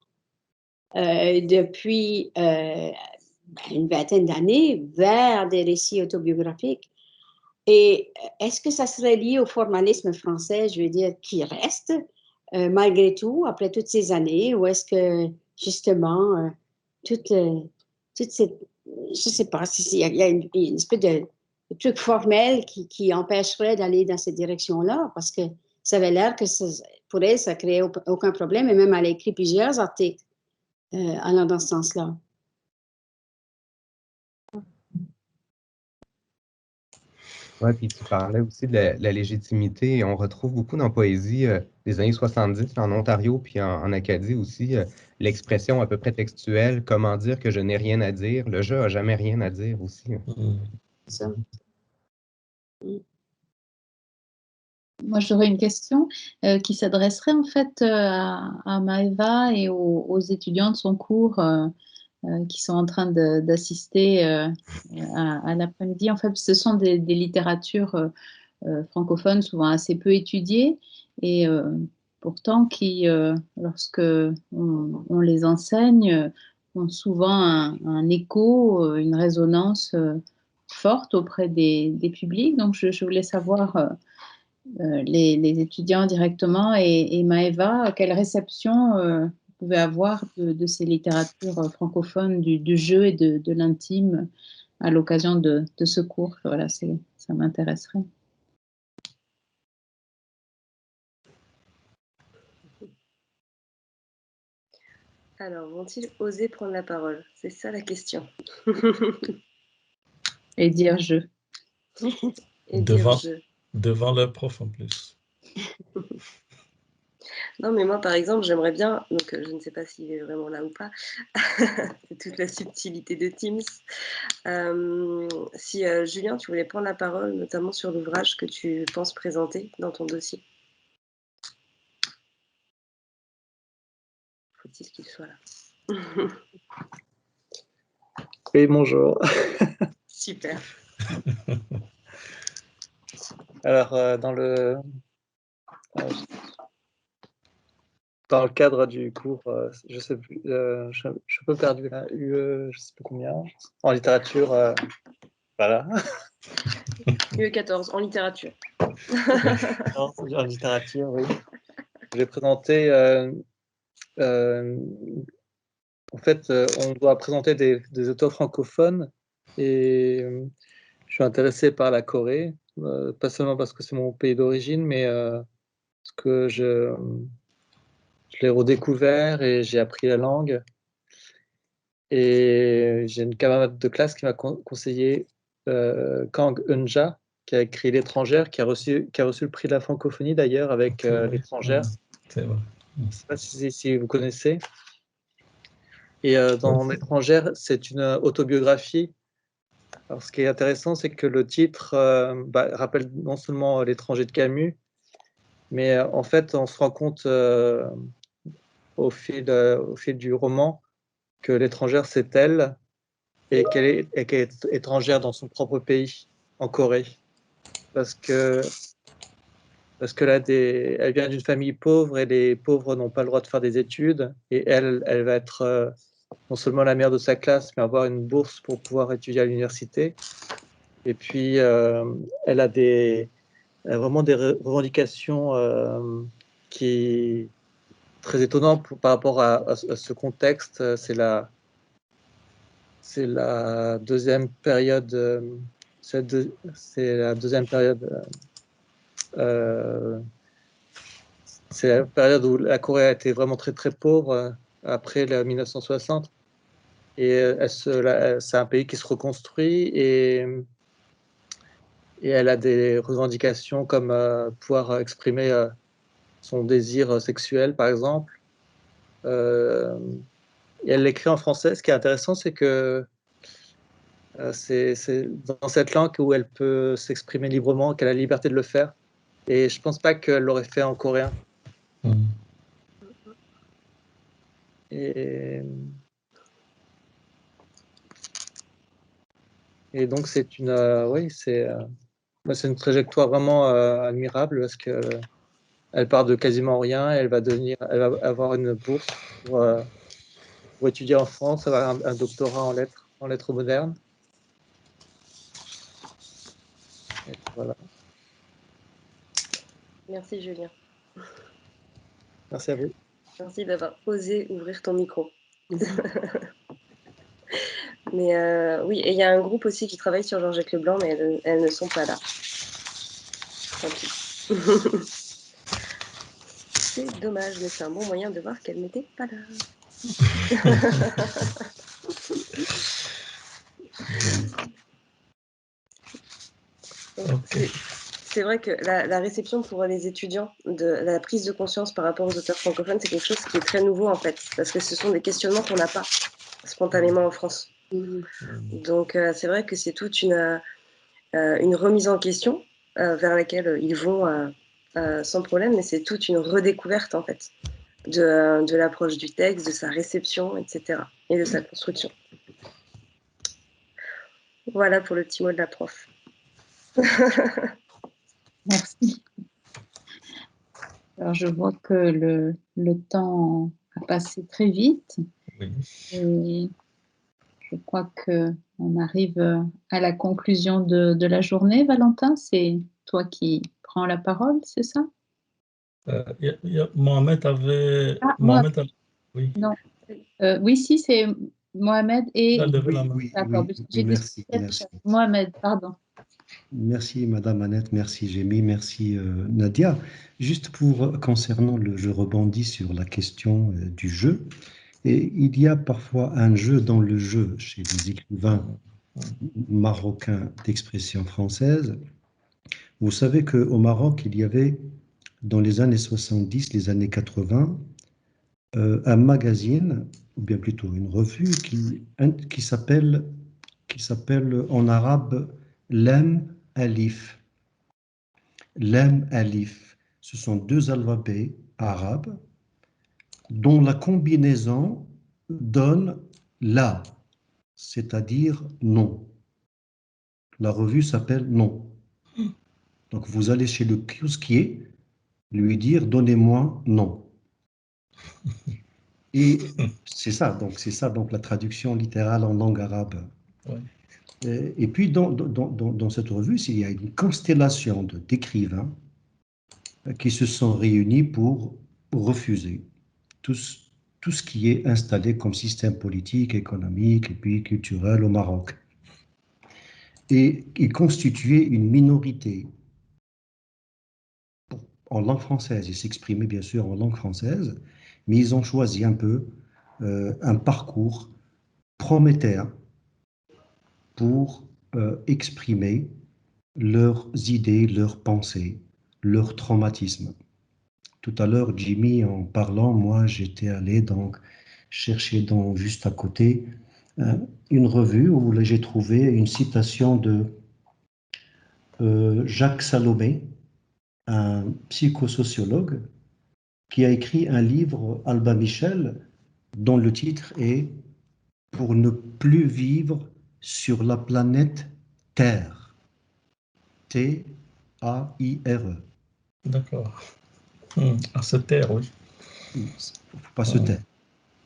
depuis une vingtaine d'années vers des récits autobiographiques. Et est-ce que ça serait lié au formalisme français, je veux dire, qui reste malgré tout, après toutes ces années, ou est-ce que justement, toute cette, je ne sais pas, il y a une espèce de truc formel qui empêcherait d'aller dans cette direction-là, parce que ça avait l'air que pour elle, ça ne créait aucun problème, et même elle a écrit plusieurs articles allant dans ce sens-là. Oui, puis tu parlais aussi de la légitimité. On retrouve beaucoup dans la poésie des années 70 en Ontario, puis en Acadie aussi, l'expression à peu près textuelle, comment dire que je n'ai rien à dire. Le jeu n'a jamais rien à dire aussi. Ça. Moi, j'aurais une question qui s'adresserait en fait à Maëva et aux étudiants de son cours qui sont en train d'assister à l'après-midi. En fait, ce sont des littératures francophones souvent assez peu étudiées et pourtant qui, lorsque on les enseigne, ont souvent un écho, une résonance forte auprès des publics. Donc, je voulais savoir les étudiants directement et Maëva, quelle réception vous pouvez avoir de ces littératures francophones du jeu et de l'intime à l'occasion de ce cours. Voilà, ça m'intéresserait. Alors, vont-ils oser prendre la parole? C'est ça la question. Et dire je. Et devant, dire je. devant leur prof en plus. Non, mais moi, par exemple, j'aimerais bien, donc je ne sais pas s'il est vraiment là ou pas, c'est toute la subtilité de Teams. Si Julien, tu voulais prendre la parole, notamment sur l'ouvrage que tu penses présenter dans ton dossier. Faut-il qu'il soit là? Oui, bonjour. Super. Alors, dans le cadre du cours, je sais plus, je suis un peu perdu là, UE, je sais plus combien, en littérature, voilà. UE 14, en littérature. Non, en littérature, oui. J'ai présenté, en fait, on doit présenter des auteurs francophones et je suis intéressé par la Corée, pas seulement parce que c'est mon pays d'origine, mais parce que je l'ai redécouvert et j'ai appris la langue. Et j'ai une camarade de classe qui m'a conseillé Kang Eun-ja, qui a écrit L'étrangère, qui a reçu le prix de la francophonie d'ailleurs avec L'étrangère. C'est vrai. Je ne sais pas si vous connaissez. Et dans L'étrangère, c'est une autobiographie. Alors, ce qui est intéressant, c'est que le titre rappelle non seulement L'étranger de Camus, mais en fait, on se rend compte au fil du roman que l'étrangère, c'est elle, et qu'elle est étrangère dans son propre pays, en Corée. Parce que elle vient d'une famille pauvre, et les pauvres n'ont pas le droit de faire des études, et elle va être non seulement la meilleure de sa classe, mais avoir une bourse pour pouvoir étudier à l'université. Et puis, elle a vraiment des revendications qui très étonnantes par rapport à ce contexte. C'est la deuxième période. C'est la deuxième période. C'est la période où la Corée a été vraiment très très pauvre après 1960. Et c'est un pays qui se reconstruit et elle a des revendications comme pouvoir exprimer son désir sexuel, par exemple. Et elle l'écrit en français. Ce qui est intéressant, c'est que c'est dans cette langue où elle peut s'exprimer librement, qu'elle a la liberté de le faire. Et je ne pense pas qu'elle l'aurait fait en coréen. Et donc, c'est une, oui, c'est une trajectoire vraiment admirable parce qu'elle part de quasiment rien. Elle va avoir une bourse pour étudier en France, avoir un doctorat en lettres modernes. Et voilà. Merci Julien. Merci à vous. Merci d'avoir osé ouvrir ton micro. Mais oui, et il y a un groupe aussi qui travaille sur Georgette Leblanc, mais elles ne sont pas là. Tant pis. C'est dommage, mais c'est un bon moyen de voir qu'elle n'était pas là. Okay. C'est vrai que la réception pour les étudiants de la prise de conscience par rapport aux auteurs francophones, c'est quelque chose qui est très nouveau en fait, parce que ce sont des questionnements qu'on n'a pas spontanément en France. Donc c'est vrai que c'est toute une remise en question vers laquelle ils vont sans problème, mais c'est toute une redécouverte en fait de l'approche du texte, de sa réception, etc. et de sa construction. Voilà pour le petit mot de la prof. Merci. Alors, je vois que le temps a passé très vite. Oui. Et je crois qu'on arrive à la conclusion de la journée. Valentin, c'est toi qui prends la parole, c'est ça? Mohamed avait... Ah, Mohamed avait... Oui. Non. Oui, si, c'est Mohamed et... Oui, D'accord, j'ai merci, merci. Mohamed, pardon. Merci Madame Annette, merci Jémy, merci Nadia. Juste concernant je rebondis sur la question du jeu. Et il y a parfois un jeu dans le jeu chez les écrivains marocains d'expression française. Vous savez qu'au Maroc, il y avait dans les années 70, les années 80, un magazine, ou bien plutôt une revue, qui s'appelle en arabe Lem Alif. Lem Alif. Ce sont deux alphabets arabes dont la combinaison donne la, c'est-à-dire non. La revue s'appelle non. Donc vous allez chez le kiosquier lui dire donnez-moi non. Et c'est ça, donc la traduction littérale en langue arabe. Ouais. Et puis dans cette revue, il y a une constellation d'écrivains qui se sont réunis pour refuser tout, tout ce qui est installé comme système politique, économique et puis culturel au Maroc. Et ils constituaient une minorité en langue française. Ils s'exprimaient bien sûr en langue française, mais ils ont choisi un peu un parcours prométhéen pour exprimer leurs idées, leurs pensées, leurs traumatismes. Tout à l'heure, Jimmy, en parlant, moi, j'étais allé donc chercher juste à côté une revue où j'ai trouvé une citation de Jacques Salomé, un psychosociologue, qui a écrit un livre, Alba Michel, dont le titre est Pour ne plus vivre sur la planète Terre. T-A-I-R-E. D'accord. À se taire, oui. Il ne faut pas se taire.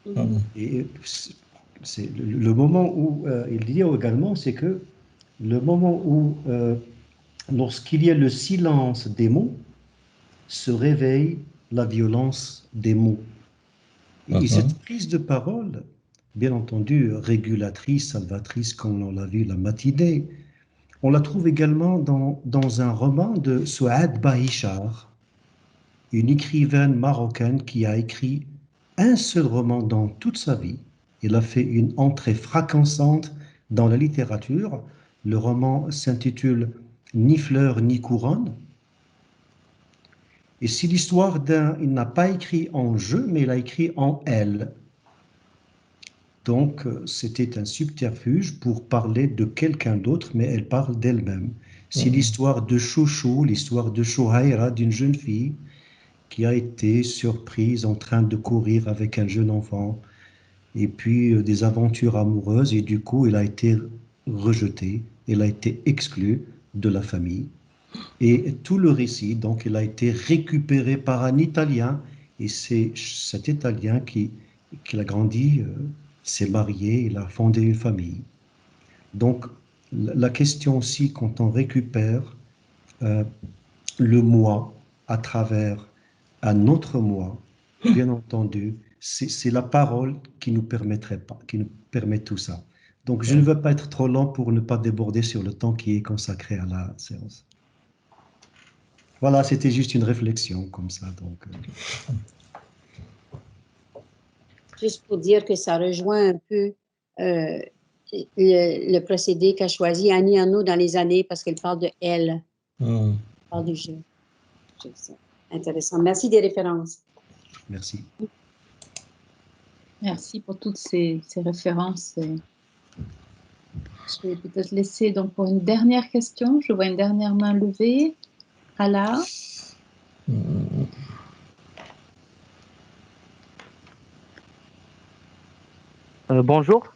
Hum. Et c'est le moment où il dit également, c'est que le moment où, lorsqu'il y a le silence des mots, se réveille la violence des mots. Et cette prise de parole, bien entendu, régulatrice, salvatrice, comme on l'a vu la matinée, on la trouve également dans un roman de Souad Bahishar, une écrivaine marocaine qui a écrit un seul roman dans toute sa vie. Elle a fait une entrée fracassante dans la littérature. Le roman s'intitule Ni fleurs ni couronne. Et c'est l'histoire il n'a pas écrit en je, mais il a écrit en elle. Donc, c'était un subterfuge pour parler de quelqu'un d'autre, mais elle parle d'elle-même. C'est l'histoire de Chouchou, l'histoire de Chouhaïra, d'une jeune fille qui a été surprise en train de courir avec un jeune enfant, et puis des aventures amoureuses, et du coup, elle a été rejetée, elle a été exclue de la famille. Et tout le récit, donc, il a été récupéré par un Italien, et c'est cet Italien qui a grandi, s'est marié, il a fondé une famille. Donc, la question aussi, quand on récupère le moi à travers un autre moi, bien entendu, c'est la parole qui nous permettrait pas, qui nous permet tout ça. Donc, je ne veux pas être trop lent pour ne pas déborder sur le temps qui est consacré à la séance. Voilà, c'était juste une réflexion comme ça. Donc, Juste pour dire que ça rejoint un peu le procédé qu'a choisi Annie Arnaud dans les années parce qu'elle parle de elle, elle parle du jeu. Intéressant. Merci des références. Merci. Merci pour toutes ces références. Je vais peut-être laisser donc pour une dernière question. Je vois une dernière main levée. Ala. Bonjour.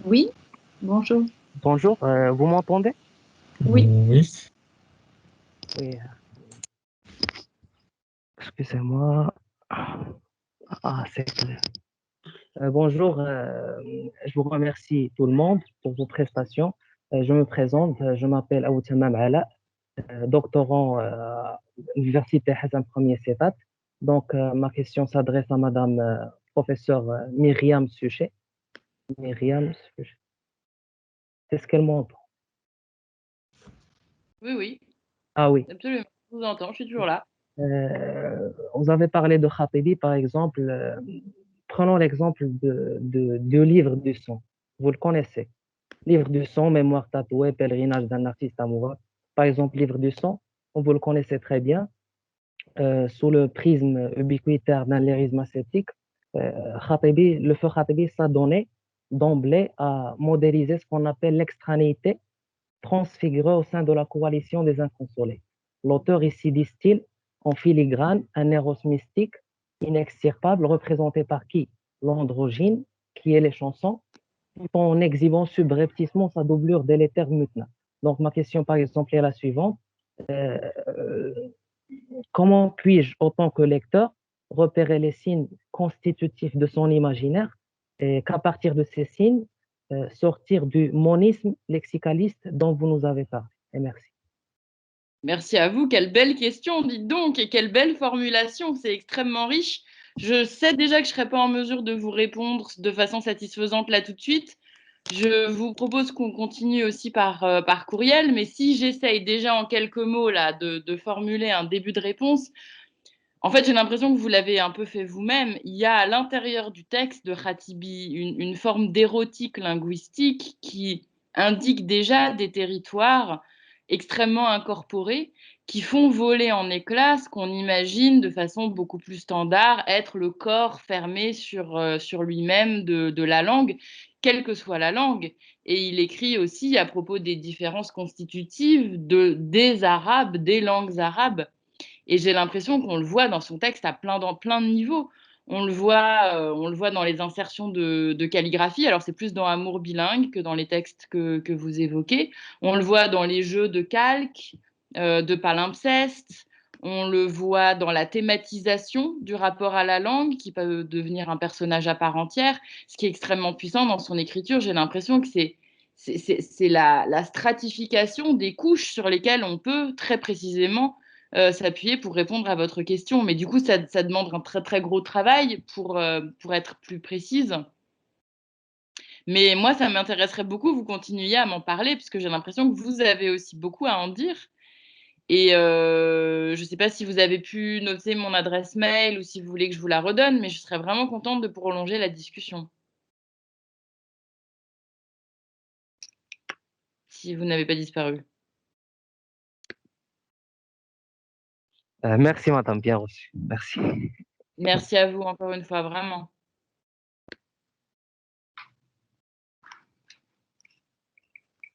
Oui, bonjour. Bonjour, vous m'entendez? Oui. Oui. Oui. Excusez-moi. Ah, c'est clair. Bonjour, je vous remercie tout le monde pour vos prestations. Je me présente, je m'appelle Aoutamam Ala, doctorant à l'Université Hassan Ier Setat. Donc, ma question s'adresse à Madame professeure Myriam Suchet. Myriam Suchet. C'est ce qu'elle m'entend. Oui, oui, Ah oui. absolument. Je vous entends, je suis toujours là. Vous avez parlé de Khatibi, par exemple. Prenons l'exemple du livre du son. Vous le connaissez. Livre du son, mémoire tatouée, pèlerinage d'un artiste amoureux. Par exemple, livre du son, comme vous le connaissez très bien, sous le prisme ubiquitaire d'un lyrisme ascétique, le feu Khatibi s'adonnait d'emblée à modéliser ce qu'on appelle l'extranéité transfigurée au sein de la coalition des inconsolés. L'auteur ici distille en filigrane un éros mystique inextirpable représenté par qui? L'androgyne, qui est les chansons, tout en exhibant subrepticement sa doublure délétère mutna. Donc ma question par exemple est la suivante. Comment puis-je, en tant que lecteur, repérer les signes constitutifs de son imaginaire et qu'à partir de ces signes, sortir du monisme lexicaliste dont vous nous avez parlé? Et merci. Merci à vous. Quelle belle question, dites donc, et quelle belle formulation. C'est extrêmement riche. Je sais déjà que je ne serai pas en mesure de vous répondre de façon satisfaisante là tout de suite. Je vous propose qu'on continue aussi par courriel, mais si j'essaye déjà en quelques mots là, de formuler un début de réponse, en fait, j'ai l'impression que vous l'avez un peu fait vous-même. Il y a à l'intérieur du texte de Khatibi une forme d'érotique linguistique qui indique déjà des territoires extrêmement incorporés qui font voler en éclats ce qu'on imagine de façon beaucoup plus standard être le corps fermé sur lui-même de la langue, quelle que soit la langue. Et il écrit aussi à propos des différences constitutives des Arabes, des langues arabes. Et j'ai l'impression qu'on le voit dans son texte à plein de niveaux. On le voit dans les insertions de calligraphie. Alors, c'est plus dans Amour bilingue que dans les textes que vous évoquez. On le voit dans les jeux de calque, de palimpseste. On le voit dans la thématisation du rapport à la langue, qui peut devenir un personnage à part entière, ce qui est extrêmement puissant dans son écriture. J'ai l'impression que c'est la stratification des couches sur lesquelles on peut très précisément s'appuyer pour répondre à votre question. Mais du coup, ça demande un très, très gros travail pour être plus précise. Mais moi, ça m'intéresserait beaucoup que vous continuiez à m'en parler, puisque j'ai l'impression que vous avez aussi beaucoup à en dire. Et je ne sais pas si vous avez pu noter mon adresse mail ou si vous voulez que je vous la redonne, mais je serais vraiment contente de prolonger la discussion. Si vous n'avez pas disparu. Merci, madame, bien reçu. Merci. Merci à vous encore une fois, vraiment.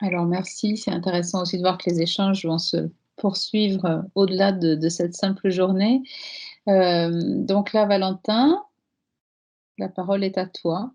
Alors, merci. C'est intéressant aussi de voir que les échanges vont se poursuivre au-delà de cette simple journée. Donc là, Valentin, la parole est à toi.